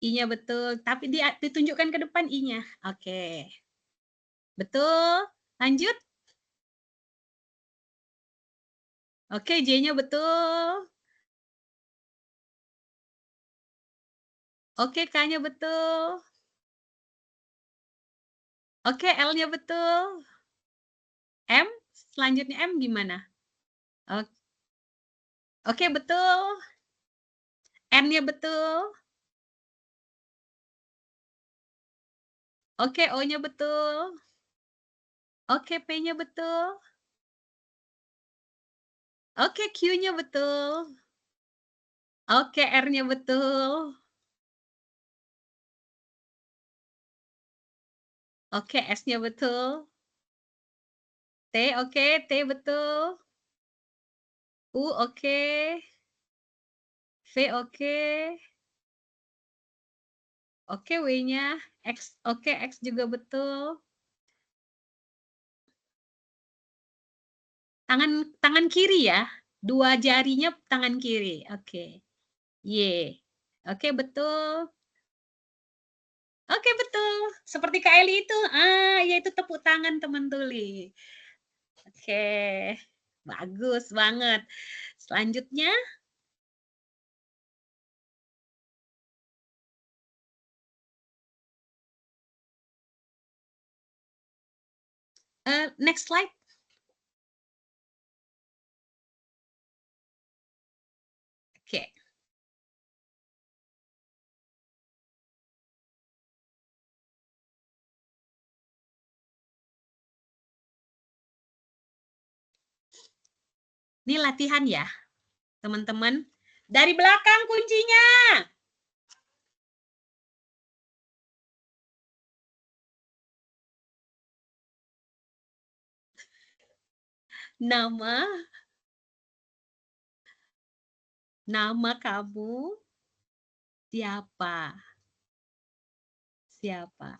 I-nya betul, tapi ditunjukkan ke depan I-nya. Oke. Betul. Lanjut. Oke, J-nya betul. Oke, K-nya betul. Oke, L-nya betul. M, selanjutnya M gimana? Oke, betul. N-nya betul. Oke, O-nya betul. Oke, P-nya betul. Oke, Q-nya betul. Oke, R-nya betul. Oke, S-nya betul. T, oke, T betul. U, oke. V, oke. Oke, W-nya. X, oke, X juga betul. Tangan kiri ya. 2 jarinya tangan kiri. Oke. Y. Oke, betul. Oke, betul. Seperti Kak Eli itu. Yaitu tepuk tangan teman tuli. Oke. Bagus banget. Selanjutnya. Next slide. Oke. Ini latihan ya, teman-teman. Dari belakang kuncinya. Nama kamu siapa? Siapa?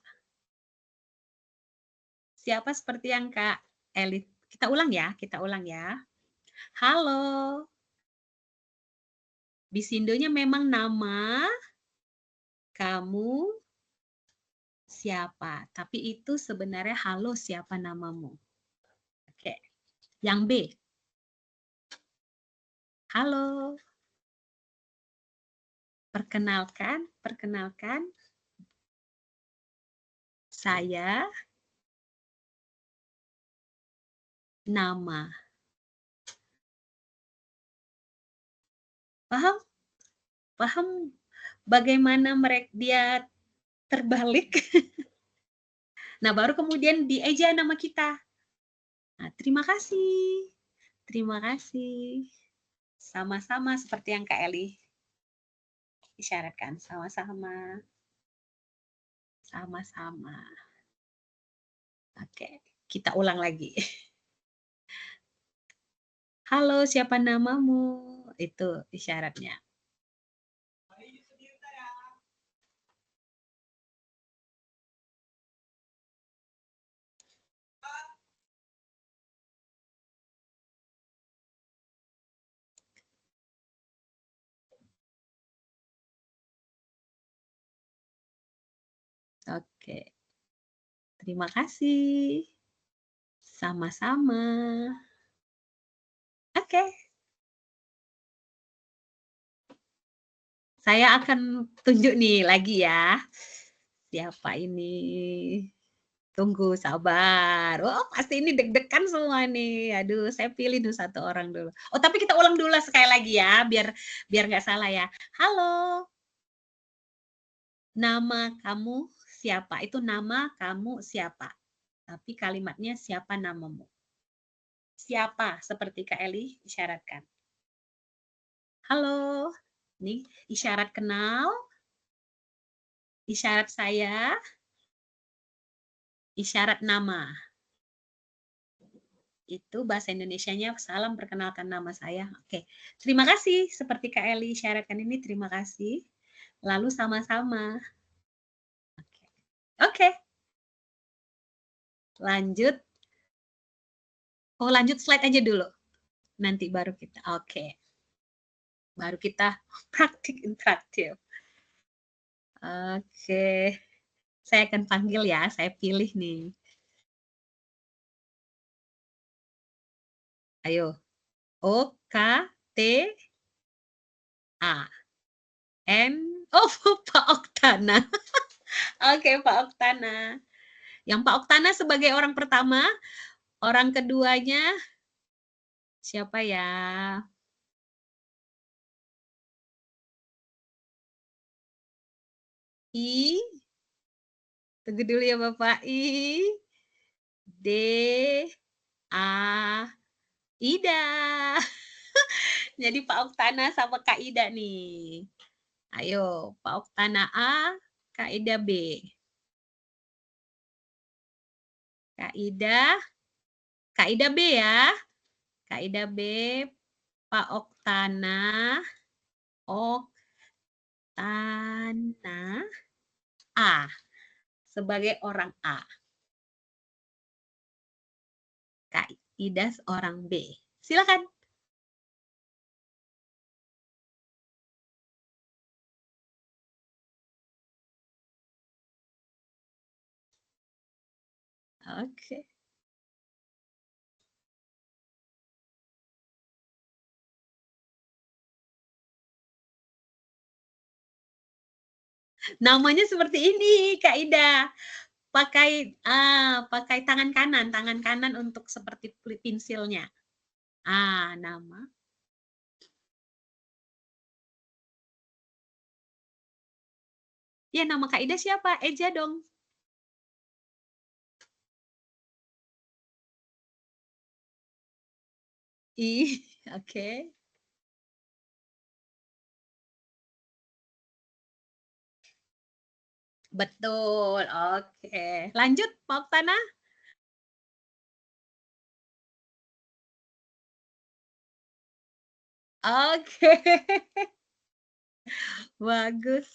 Siapa seperti yang Kak Eli. Kita ulang ya. Halo. Bisindonya memang nama kamu siapa? Tapi itu sebenarnya halo siapa namamu? Oke. Yang B. Halo. Perkenalkan. Saya nama. Paham bagaimana dia terbalik? Nah, baru kemudian dieja nama kita. Nah, terima kasih. Sama-sama seperti yang Kak Eli isyaratkan. Sama-sama. Oke, kita ulang lagi. Halo, siapa namamu? Itu isyaratnya. Oke. Terima kasih. Sama-sama. Oke. Saya akan tunjuk nih lagi ya. Siapa ini? Tunggu, sabar. Oh, pasti ini deg-degan semua nih. Aduh, saya pilih dulu satu orang dulu. Oh, tapi kita ulang dulu sekali lagi ya, biar nggak salah ya. Halo. Nama kamu siapa? Itu nama kamu siapa? Tapi kalimatnya siapa namamu? Siapa? Seperti Kak Eli isyaratkan. Halo. Nih, isyarat kenal. Isyarat saya. Isyarat nama. Itu bahasa Indonesianya, salam perkenalkan nama saya. Oke, terima kasih. Seperti Kak Eli syaratkan ini, terima kasih. Lalu sama-sama. Oke. Lanjut. Oh, lanjut slide aja dulu. Nanti baru kita, oke. Baru kita praktik interaktif. Oke. Saya akan panggil ya, saya pilih nih. Ayo. O, K, T, A. N. Oh, Pak Oktana. Oke, Pak Oktana. Yang Pak Oktana sebagai orang pertama, orang keduanya siapa ya? I. Tunggu dulu ya Bapak. I. D. A. Ida. Jadi Pak Oktana sama Kak Ida nih. Ayo, Pak Oktana A, Kak Ida B. Kak Ida B ya. Kak Ida B, Pak Oktana, A sebagai orang A. Kak Ida orang B. Silakan. Oke. Namanya seperti ini, Kak Ida. Pakai tangan kanan untuk seperti pensilnya. Nama. Ya, nama Kak Ida siapa? Eja dong. Oke. Betul, oke. Lanjut, Pak Oktana. Oke. Bagus.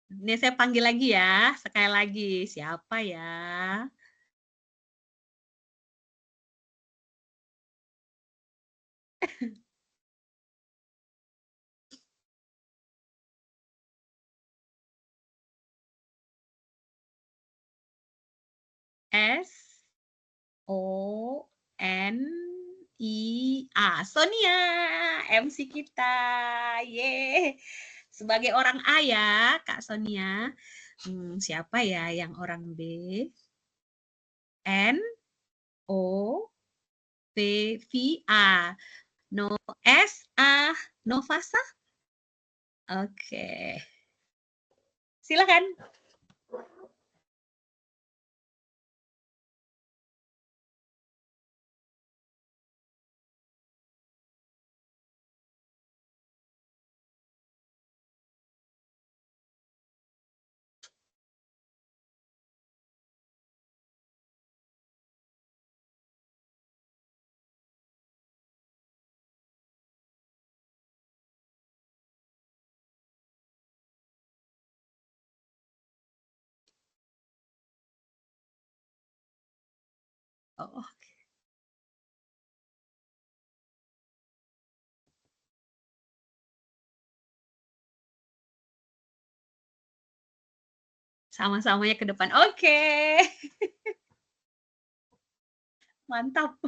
Ini saya panggil lagi ya, sekali lagi. Siapa ya? Sonia. Sonia, MC kita. Ye. Sebagai orang A ya, Kak Sonia. Siapa ya yang orang B? Novia. Novasa. Oke. Silakan. Oh, sama-samanya ke depan. Oke. Mantap.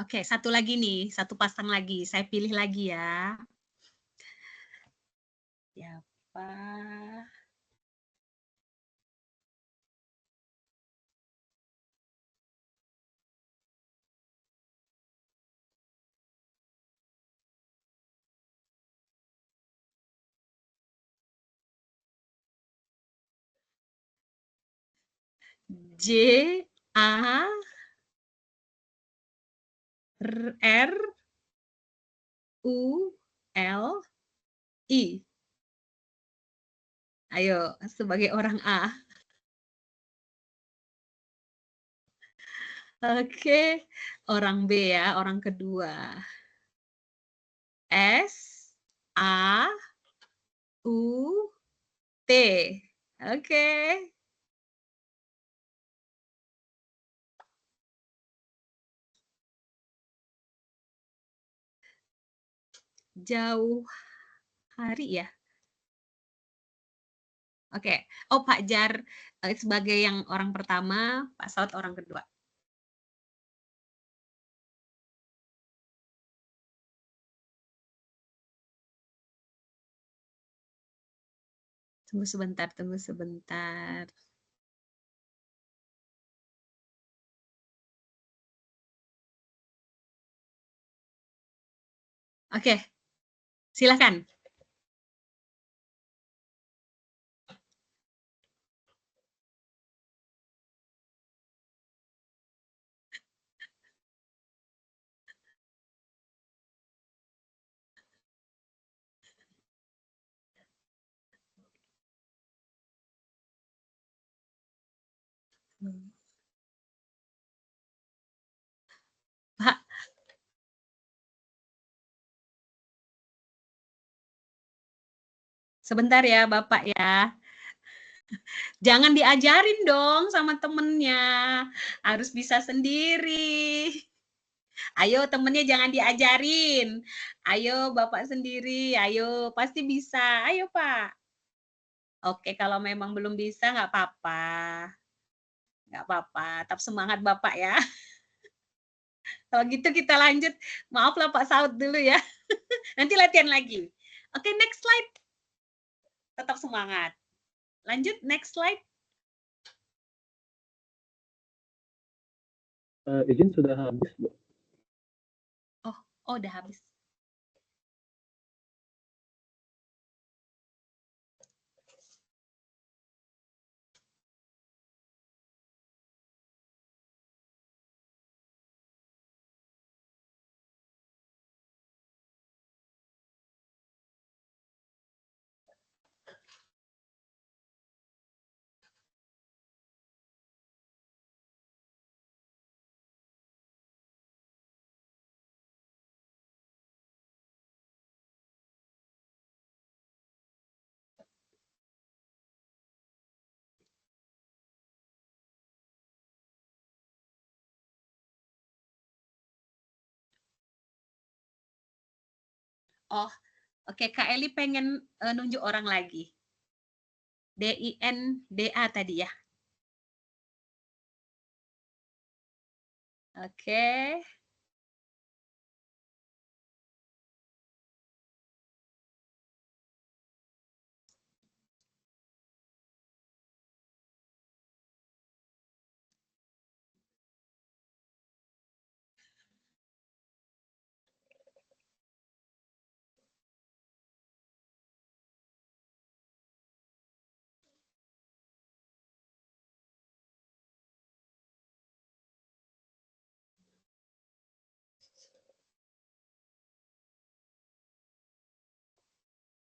Oke, satu lagi nih, satu pasang lagi. Saya pilih lagi ya. Siapa? J A R U L I. Ayo, sebagai orang A. Oke, orang B ya, orang kedua. S A U T. Oke. jauh hari ya? Oke. Oh, Pak Jar sebagai yang orang pertama, Pak Saud orang kedua. Tunggu sebentar, tunggu sebentar. Oke, silakan. Pak, sebentar ya Bapak ya. Jangan diajarin dong sama temennya. Harus bisa sendiri. Ayo temennya jangan diajarin. Ayo Bapak sendiri, ayo pasti bisa. Ayo Pak. Oke, kalau memang belum bisa nggak apa-apa. Nggak apa-apa, tetap semangat Bapak ya. Kalau gitu kita lanjut. Maaf lah Pak Saud dulu ya. Nanti latihan lagi. Oke, next slide. Tetap semangat. Lanjut, next slide. Izin sudah habis, Bu. Oh, udah habis. Oh, oke. Kak Eli pengen nunjuk orang lagi. DINDA tadi ya. Oke.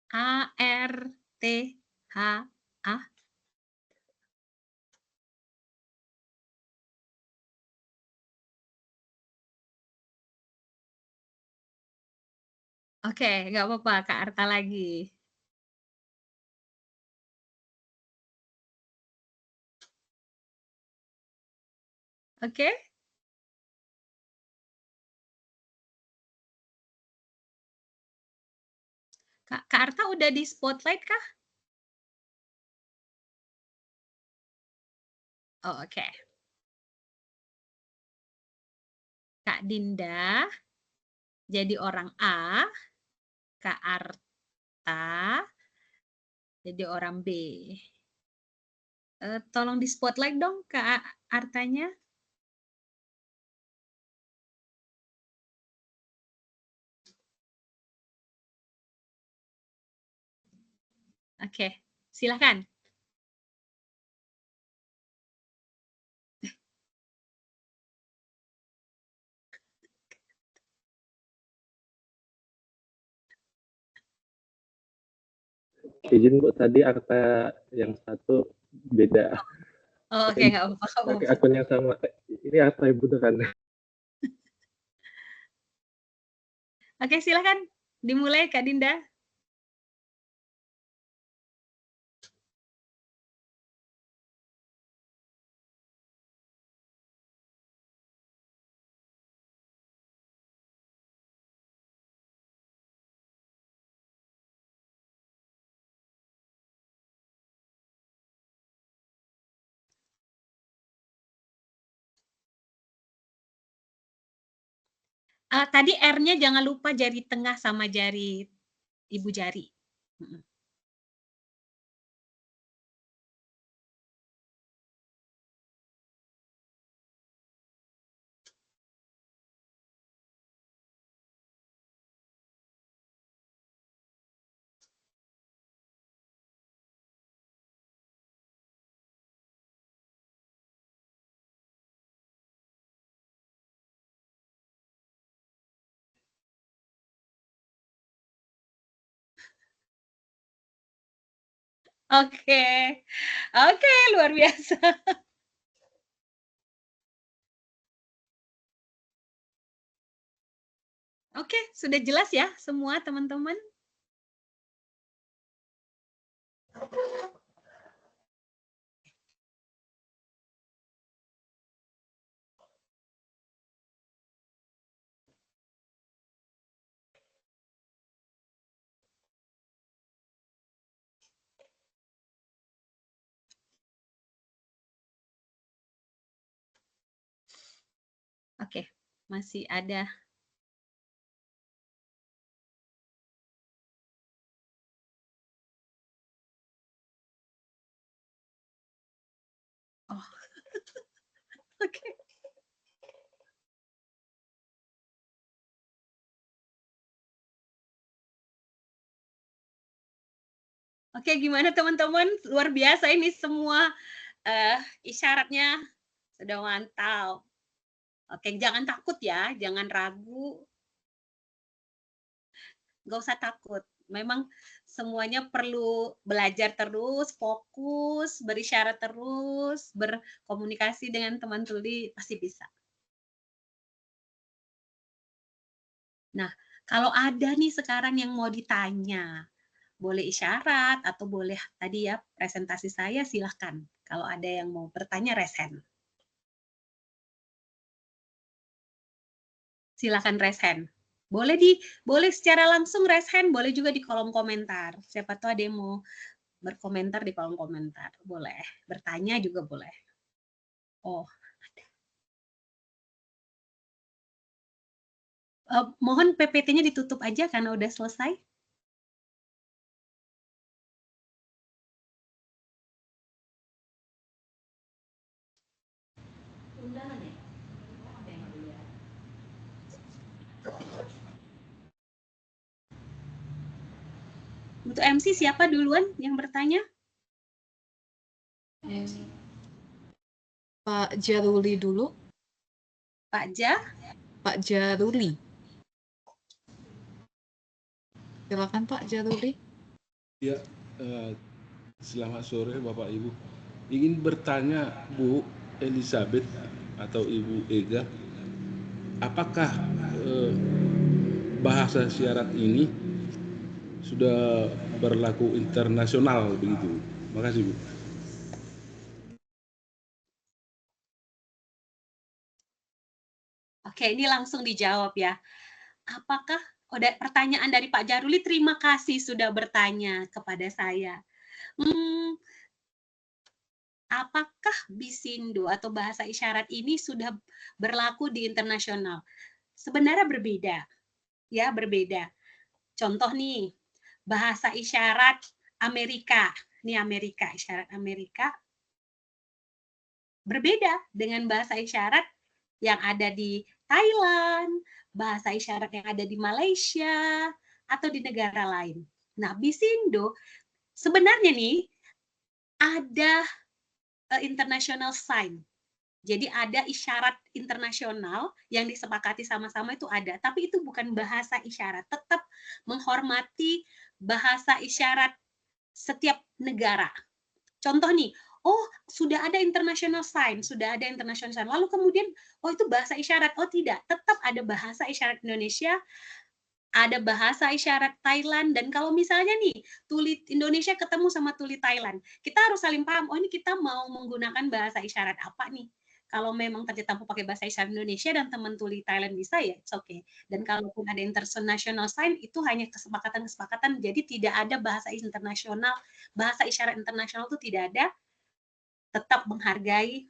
ARTHA. Oke, nggak apa-apa, Kak Arta lagi. Oke. Kak Arta udah di spotlight kah? Oh, oke. Kak Dinda jadi orang A, Kak Arta jadi orang B. Tolong di spotlight dong Kak Artanya. Oke, silakan. Izin, Bu, tadi Arta yang satu beda. Oh, oke, nggak apa-apa. Pakai akun yang sama. Ini Arta yang beneran. Oke, silakan dimulai Kak Dinda. Tadi R-nya jangan lupa jari tengah sama jari ibu jari. Oke, oke, luar biasa. Oke, sudah jelas ya semua teman-teman? Oke, masih ada. Oh, oke. Oke, gimana teman-teman? Luar biasa ini semua isyaratnya sudah mantap. Oke, jangan takut ya, jangan ragu. Nggak usah takut. Memang semuanya perlu belajar terus, fokus, berisyarat terus, berkomunikasi dengan teman tuli, pasti bisa. Nah, kalau ada nih sekarang yang mau ditanya, boleh isyarat atau boleh tadi ya presentasi saya, silahkan. Kalau ada yang mau bertanya, raise hand. Silahkan raise hand. Boleh secara langsung raise hand, boleh juga di kolom komentar. Siapa tahu ada yang mau berkomentar di kolom komentar. Boleh. Bertanya juga boleh. Oh, mohon PPT-nya ditutup aja karena udah selesai. Untuk MC siapa duluan yang bertanya? Pak Jaruli dulu. Pak Ja? Pak Jaruli. Silakan Pak Jaruli. Ya, selamat sore Bapak Ibu. Ingin bertanya Bu Elizabeth atau Ibu Ega, apakah bahasa syarat ini sudah berlaku internasional begitu? Makasih Bu. Oke, ini langsung dijawab ya. Apakah pertanyaan dari Pak Jaruli, terima kasih sudah bertanya kepada saya. Apakah Bisindo atau bahasa isyarat ini sudah berlaku di internasional? Sebenarnya berbeda. Ya, berbeda. Contoh nih, bahasa isyarat Amerika. Ini Amerika, isyarat Amerika. Berbeda dengan bahasa isyarat yang ada di Thailand, bahasa isyarat yang ada di Malaysia, atau di negara lain. Nah, Bisindo sebenarnya nih ada international sign. Jadi ada isyarat internasional yang disepakati sama-sama itu ada, tapi itu bukan bahasa isyarat. Tetap menghormati bahasa isyarat setiap negara. Contoh nih, oh sudah ada international sign, sudah ada international sign. Lalu kemudian, oh itu bahasa isyarat. Oh tidak, tetap ada bahasa isyarat Indonesia, ada bahasa isyarat Thailand, dan kalau misalnya nih tuli Indonesia ketemu sama tuli Thailand, kita harus saling paham, oh ini kita mau menggunakan bahasa isyarat apa nih. Kalau memang ternyata mau pakai bahasa isyarat Indonesia dan teman tuli Thailand bisa, ya it's okay. Dan kalaupun ada international sign, itu hanya kesepakatan-kesepakatan, jadi tidak ada bahasa internasional, bahasa isyarat internasional itu tidak ada, tetap menghargai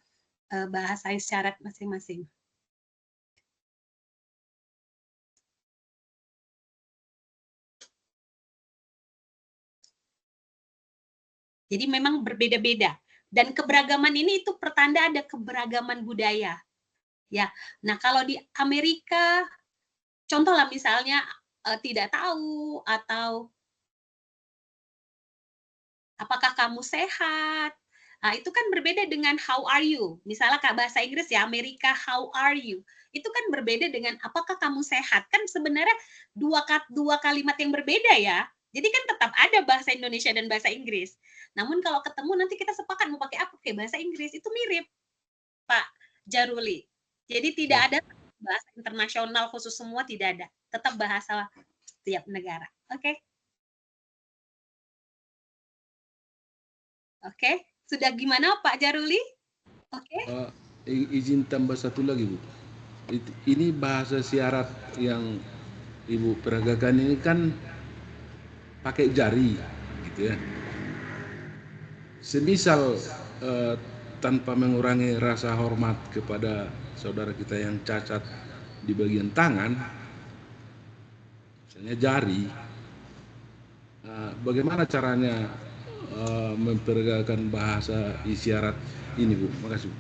bahasa isyarat masing-masing. Jadi memang berbeda-beda. Dan keberagaman ini itu pertanda ada keberagaman budaya. Ya. Nah, kalau di Amerika, contohlah misalnya tidak tahu atau apakah kamu sehat? Nah, itu kan berbeda dengan how are you. Misalnya Kak bahasa Inggris ya, Amerika how are you? Itu kan berbeda dengan apakah kamu sehat? Kan sebenarnya dua kalimat yang berbeda ya. Jadi kan tetap ada bahasa Indonesia dan bahasa Inggris. Namun kalau ketemu nanti kita sepakat mau pakai apa? Pakai bahasa Inggris. Itu mirip, Pak Jaruli. Jadi tidak ada bahasa internasional khusus semua, tidak ada. Tetap bahasa setiap negara. Oke? Oke, sudah gimana Pak Jaruli? Oke. Izin tambah satu lagi, Bu. Ini bahasa syarat yang Ibu peragakan ini kan pakai jari, gitu ya. Semisal tanpa mengurangi rasa hormat kepada saudara kita yang cacat di bagian tangan, misalnya jari, bagaimana caranya memperagakan bahasa isyarat ini, Bu? Makasih, Bu.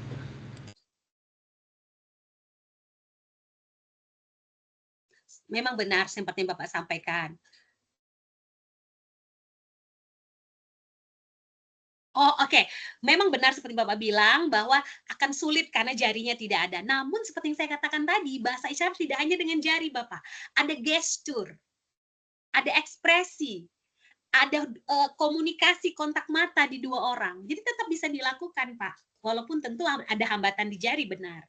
Memang benar seperti yang Bapak sampaikan. Oh, oke. Memang benar seperti Bapak bilang bahwa akan sulit karena jarinya tidak ada. Namun seperti yang saya katakan tadi, bahasa isyarat tidak hanya dengan jari, Bapak. Ada gestur, ada ekspresi, ada komunikasi kontak mata di dua orang. Jadi tetap bisa dilakukan, Pak. Walaupun tentu ada hambatan di jari, benar.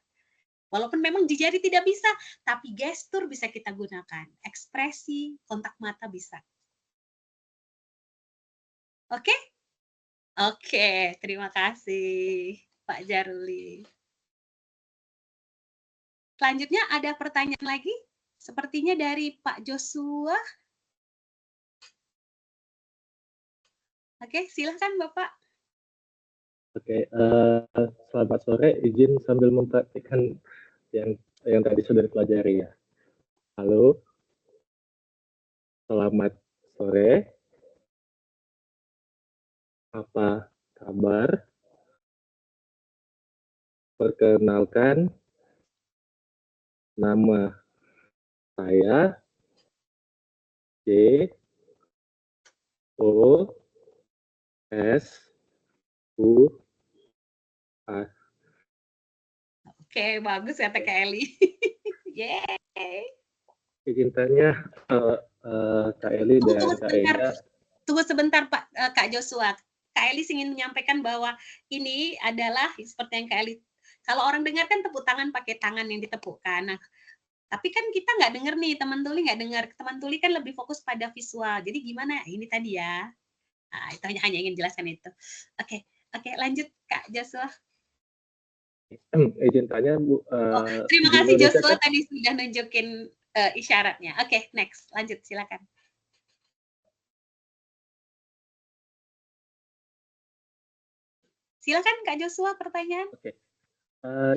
Walaupun memang di jari tidak bisa, tapi gestur bisa kita gunakan. Ekspresi, kontak mata bisa. Oke? Oke, terima kasih Pak Jaruli. Selanjutnya ada pertanyaan lagi? Sepertinya dari Pak Joshua. Oke, silahkan Bapak. Oke, selamat sore. Izin sambil mempraktikkan yang tadi sudah dipelajari ya. Halo, selamat sore. Apa kabar? Perkenalkan, nama saya J O S U A. Oke, bagus ya Teh Eli. Yeay. Izin tanya Kak Eli dan Kak Ega. Tunggu sebentar Pak Kak Joshua. Kak Eli ingin menyampaikan bahwa ini adalah seperti yang Kak Eli, kalau orang dengar kan tepuk tangan pakai tangan yang ditepukkan. Nah, tapi kan kita nggak dengar nih, teman tuli nggak dengar. Teman tuli kan lebih fokus pada visual. Jadi gimana? Ini tadi ya. Nah, itu hanya ingin jelaskan itu. Oke, lanjut Kak Joshua. Izin tanya Bu. Terima kasih Joshua kan? Tadi sudah nunjukin isyaratnya. Oke, next, lanjut silakan. Silakan Kak Joshua pertanyaan. Oke.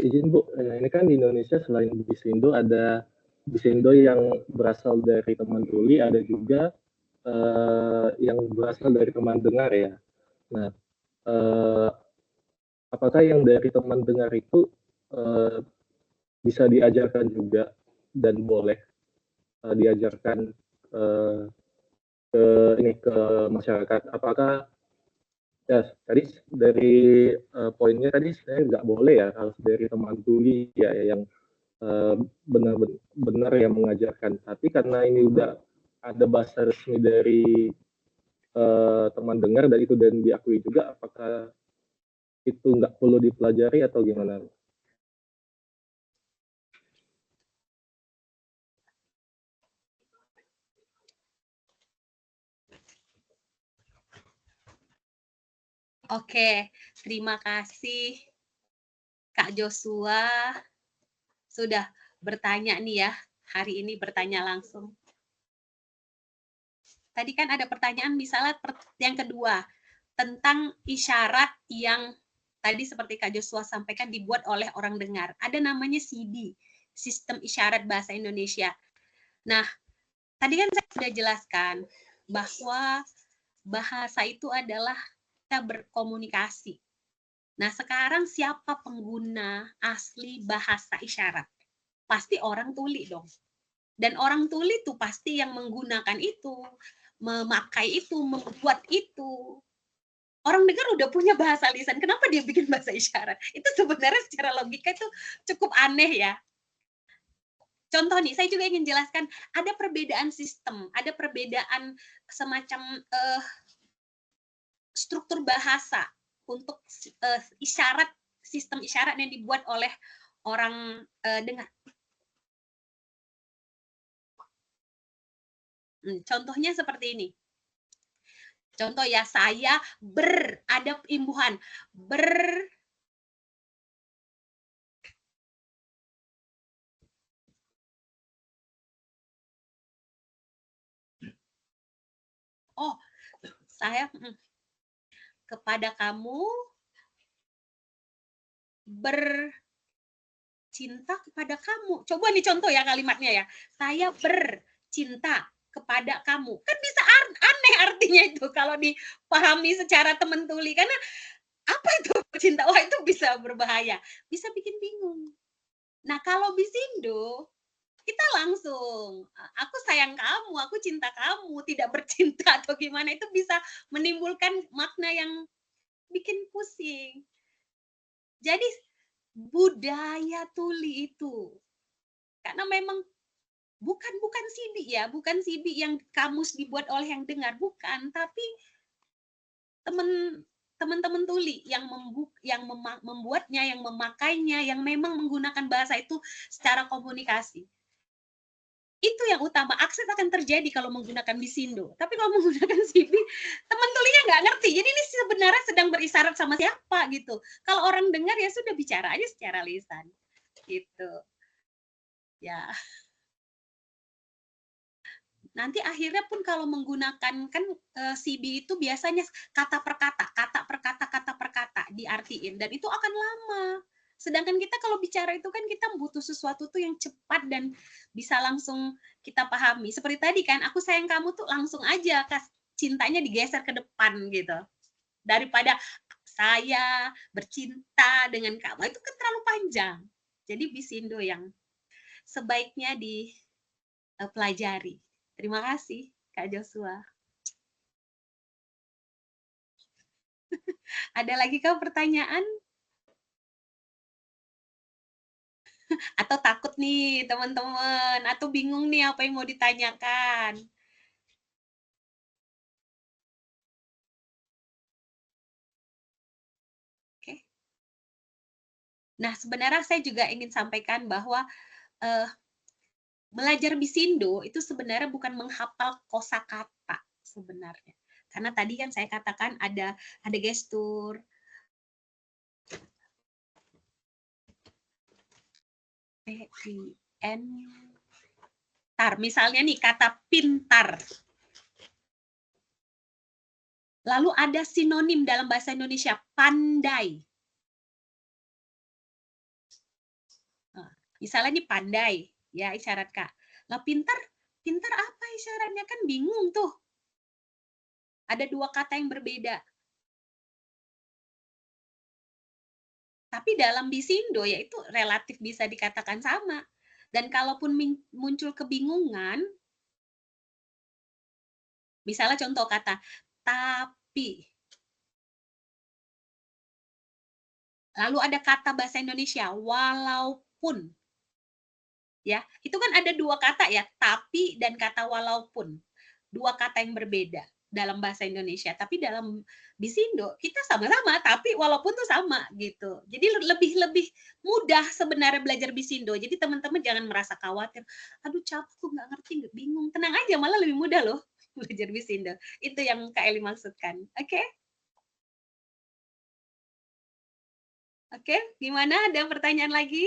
Izin Bu, ini kan di Indonesia selain Bisindo ada Bisindo yang berasal dari teman tuli, ada juga yang berasal dari teman dengar ya. Nah, apakah yang dari teman dengar itu bisa diajarkan juga dan boleh diajarkan ke masyarakat? Apakah ya tadi dari poinnya tadi saya nggak boleh ya harus dari teman tuli ya yang benar-benar yang mengajarkan. Tapi karena ini udah ada bahasa resmi dari teman dengar dan itu dan diakui juga, apakah itu nggak perlu dipelajari atau gimana? Oke, terima kasih Kak Joshua sudah bertanya nih ya, hari ini bertanya langsung. Tadi kan ada pertanyaan misalnya yang kedua, tentang isyarat yang tadi seperti Kak Joshua sampaikan dibuat oleh orang dengar. Ada namanya CD, Sistem Isyarat Bahasa Indonesia. Nah, tadi kan saya sudah jelaskan bahwa bahasa itu adalah kita berkomunikasi. Nah, sekarang siapa pengguna asli bahasa isyarat? Pasti orang tuli dong. Dan orang tuli tuh pasti yang menggunakan itu, memakai itu, membuat itu. Orang dengar udah punya bahasa lisan, kenapa dia bikin bahasa isyarat? Itu sebenarnya secara logika itu cukup aneh ya. Contoh nih, saya juga ingin jelaskan, ada perbedaan sistem, ada perbedaan semacam struktur bahasa untuk isyarat, sistem isyarat yang dibuat oleh orang dengar. Contohnya seperti ini. Contoh ya, saya ada imbuhan oh, saya kepada kamu bercinta kepada kamu. Coba nih contoh ya kalimatnya ya. Saya bercinta kepada kamu. Kan bisa aneh artinya itu kalau dipahami secara temen tuli. Karena apa itu cinta? Wah, itu bisa berbahaya. Bisa bikin bingung. Nah, kalau bisindo, kita langsung, aku sayang kamu, aku cinta kamu, tidak bercinta atau gimana, itu bisa menimbulkan makna yang bikin pusing. Jadi budaya tuli itu, karena memang bukan sidik ya, bukan sidik yang kamus dibuat oleh yang dengar, bukan, tapi teman-teman tuli yang membuatnya, yang memakainya, yang memang menggunakan bahasa itu secara komunikasi. Itu yang utama, akses akan terjadi kalau menggunakan bisindo. Tapi kalau menggunakan sidik, teman tulinya nggak ngerti. Jadi ini sebenarnya sedang berisyarat sama siapa gitu. Kalau orang dengar ya sudah bicara aja secara lisan. Gitu. Ya. Nanti akhirnya pun kalau menggunakan kan CB itu biasanya kata per kata diartiin, dan itu akan lama. Sedangkan kita kalau bicara itu kan kita butuh sesuatu tuh yang cepat dan bisa langsung kita pahami. Seperti tadi kan, aku sayang kamu tuh langsung aja cintanya digeser ke depan gitu. Daripada saya bercinta dengan kamu, itu kan terlalu panjang. Jadi bisindo yang sebaiknya dipelajari. Terima kasih, Kak Joshua. Ada lagi kah pertanyaan? Atau takut nih teman-teman, atau bingung nih apa yang mau ditanyakan? Oke. Nah, sebenarnya saya juga ingin sampaikan bahwa belajar bisindo itu sebenarnya bukan menghafal kosakata sebenarnya. Karena tadi kan saya katakan ada gestur, misalnya nih kata pintar. Lalu ada sinonim dalam bahasa Indonesia, pandai. Nah, misalnya nih pandai, ya isyarat Kak. Lah pintar apa isyaratnya, kan bingung tuh. Ada dua kata yang berbeda. Tapi dalam bisindo ya itu relatif bisa dikatakan sama. Dan kalaupun muncul kebingungan, misalnya contoh kata tapi. Lalu ada kata bahasa Indonesia walaupun. Ya, itu kan ada dua kata ya, tapi dan kata walaupun. Dua kata yang berbeda dalam bahasa Indonesia, tapi dalam bisindo kita sama-sama, tapi walaupun tuh sama gitu. Jadi lebih mudah sebenarnya belajar bisindo. Jadi teman-teman jangan merasa khawatir, aduh capek, aku nggak ngerti, nggak bingung. Tenang aja, malah lebih mudah loh belajar bisindo. Itu yang Kak Eli maksudkan. Oke? Oke, gimana? Ada pertanyaan lagi?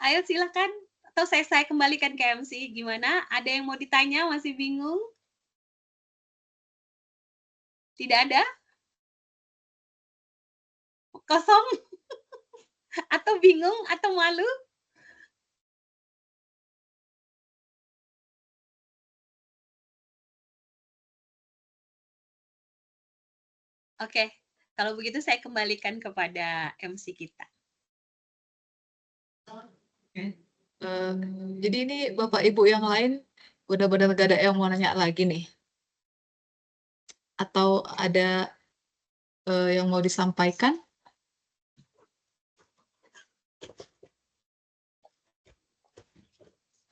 Ayo silakan. Atau saya kembalikan ke MC. Gimana? Ada yang mau ditanya? Masih bingung? Tidak ada? Kosong? Atau bingung? Atau malu? Oke, Kalau begitu saya kembalikan kepada MC kita. Jadi ini Bapak Ibu yang lain benar-benar gak ada yang mau nanya lagi nih? Atau ada yang mau disampaikan?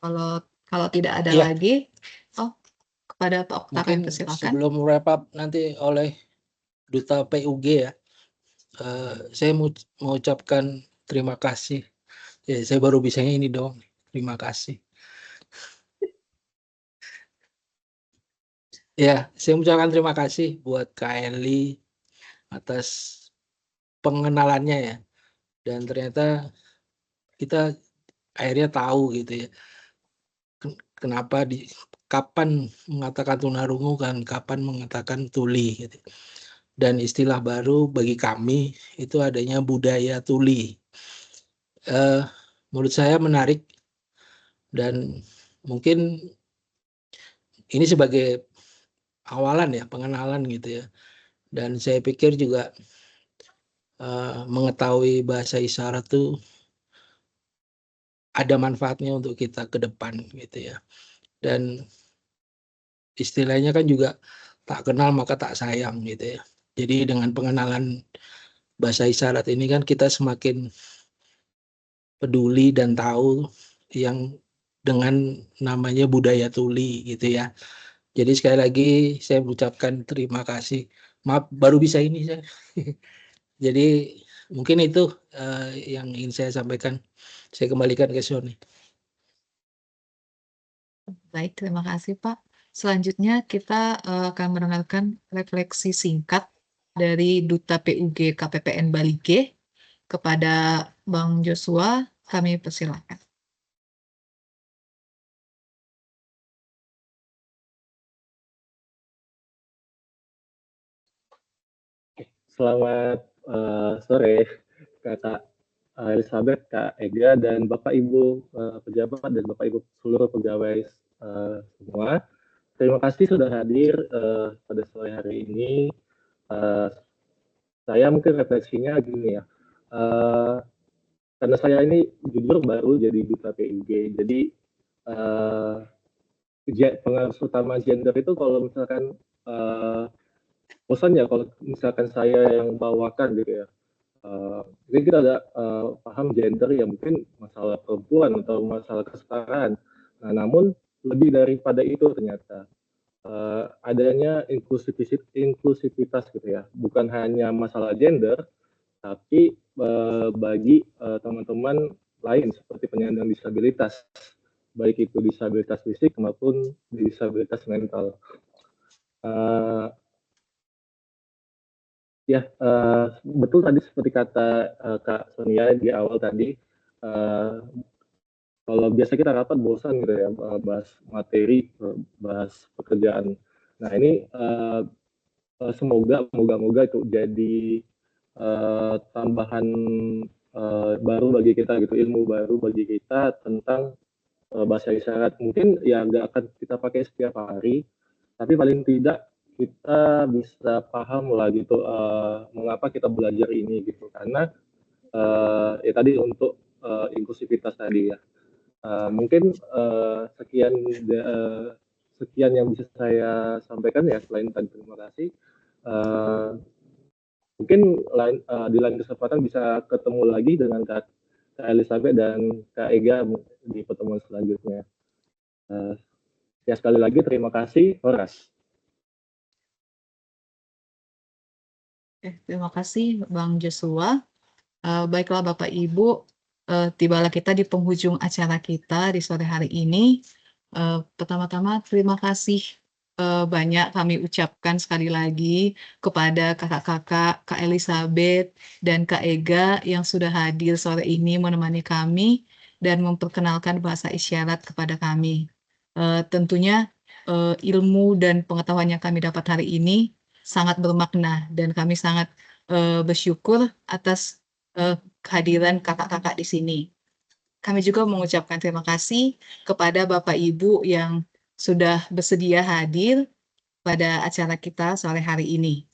Kalau tidak ada Iya. lagi, kepada Pak Oktavian Mungkin silakan. sebelum wrap up nanti oleh Duta PUG ya, saya mau mengucapkan terima kasih. Ya, saya baru bisanya ini dong. Terima kasih. Ya, saya mengucapkan terima kasih buat Kak Eli atas pengenalannya ya. Dan ternyata kita akhirnya tahu gitu ya. Kenapa kapan mengatakan tunarungu kan, kapan mengatakan tuli gitu. Dan istilah baru bagi kami itu adanya budaya tuli. Menurut saya menarik dan mungkin ini sebagai awalan ya, pengenalan gitu ya. Dan saya pikir juga mengetahui bahasa isyarat itu ada manfaatnya untuk kita ke depan gitu ya. Dan istilahnya kan juga tak kenal maka tak sayang gitu ya. Jadi dengan pengenalan bahasa isyarat ini kan kita semakin peduli dan tahu yang dengan namanya budaya tuli gitu ya. Jadi sekali lagi saya mengucapkan terima kasih. Maaf baru bisa ini saya. Jadi mungkin itu yang ingin saya sampaikan. Saya kembalikan ke Sony. Baik, terima kasih Pak. Selanjutnya kita akan mendengarkan refleksi singkat dari Duta PUG KPPN Bali G kepada Bang Joshua. Kami persilakan. Selamat sore Kakak Elizabeth, Kak Ega, dan Bapak Ibu pejabat dan Bapak Ibu seluruh pegawai semua. Terima kasih sudah hadir pada sore hari ini. Saya mungkin refleksinya gini ya, karena saya ini jujur baru jadi Duta PUG, jadi pengaruh utama gender itu kalau misalkan bosan ya kalau misalkan saya yang bawakan gitu ya. Jadi kita ada paham gender yang mungkin masalah perempuan atau masalah kesetaraan. Nah, namun lebih daripada itu ternyata adanya inklusivitas gitu ya. Bukan hanya masalah gender, tapi bagi teman-teman lain seperti penyandang disabilitas, baik itu disabilitas fisik maupun disabilitas mental. Ya, betul tadi seperti kata Kak Sonia di awal tadi, kalau biasa kita rapat bosan gitu ya, bahas materi, bahas pekerjaan. Nah ini moga itu jadi tambahan baru bagi kita gitu, ilmu baru bagi kita tentang bahasa isyarat. Mungkin ya nggak akan kita pakai setiap hari, tapi paling tidak kita bisa paham lah gitu mengapa kita belajar ini gitu, karena ya tadi untuk inklusivitas tadi ya. Mungkin sekian yang bisa saya sampaikan ya, selain tadi terima kasih. Mungkin di lain kesempatan bisa ketemu lagi dengan Kak Elizabeth dan Kak Ega di pertemuan selanjutnya. Ya sekali lagi terima kasih, Horas. Terima kasih Bang Joshua. Baiklah Bapak Ibu, tibalah kita di penghujung acara kita di sore hari ini. Pertama-tama terima kasih banyak kami ucapkan sekali lagi kepada kakak-kakak, Kak Elizabeth dan Kak Ega yang sudah hadir sore ini menemani kami dan memperkenalkan bahasa isyarat kepada kami. Tentunya ilmu dan pengetahuan yang kami dapat hari ini sangat bermakna dan kami sangat bersyukur atas kehadiran kakak-kakak di sini. Kami juga mengucapkan terima kasih kepada Bapak Ibu yang sudah bersedia hadir pada acara kita sore hari ini.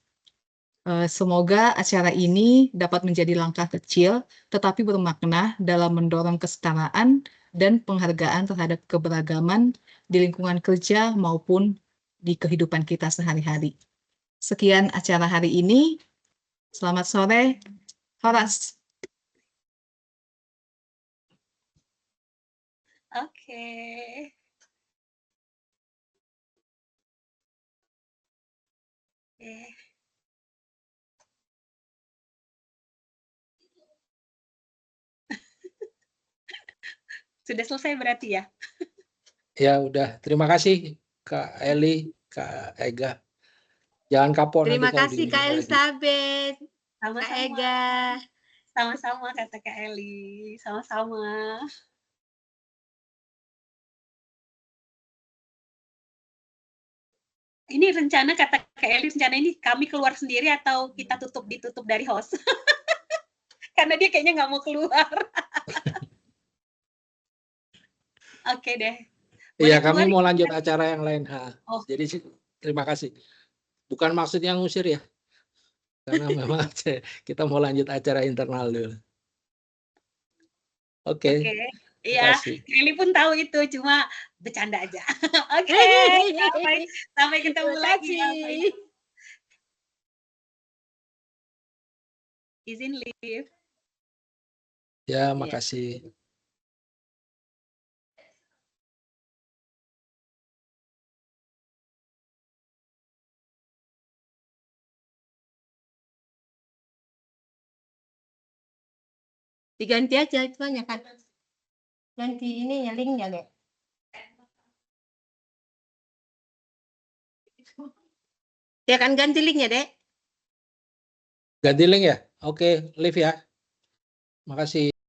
Semoga acara ini dapat menjadi langkah kecil tetapi bermakna dalam mendorong kesetaraan dan penghargaan terhadap keberagaman di lingkungan kerja maupun di kehidupan kita sehari-hari. Sekian acara hari ini. Selamat sore, Horas. Oke. Oke. Sudah selesai berarti ya? Ya udah, terima kasih Kak Eli, Kak Ega. Jangan kapok nanti Terima kalau kasih diundang Kak lagi. Elizabeth, Kak Sama-sama. Ega. Sama-sama kata Kak Eli. Sama-sama. Ini rencana kata Kak Eli, rencana ini kami keluar sendiri atau kita ditutup dari host? Karena dia kayaknya nggak mau keluar. Oke deh. Iya, Boleh kami keluar? mau lanjut acara yang lain. Oh. Jadi sih, terima kasih. Bukan maksud yang ngusir ya. Karena memang kita mau lanjut acara internal dulu. Oke. Iya, Eli pun tahu itu, cuma bercanda aja. Oke, sampai ketemu Terima lagi. kasih. Izin live. Ya, makasih. Diganti aja itunya kan. Ganti ini ya linknya deh. Ya kan ganti linknya deh. Ganti link ya? Oke, live ya. Makasih.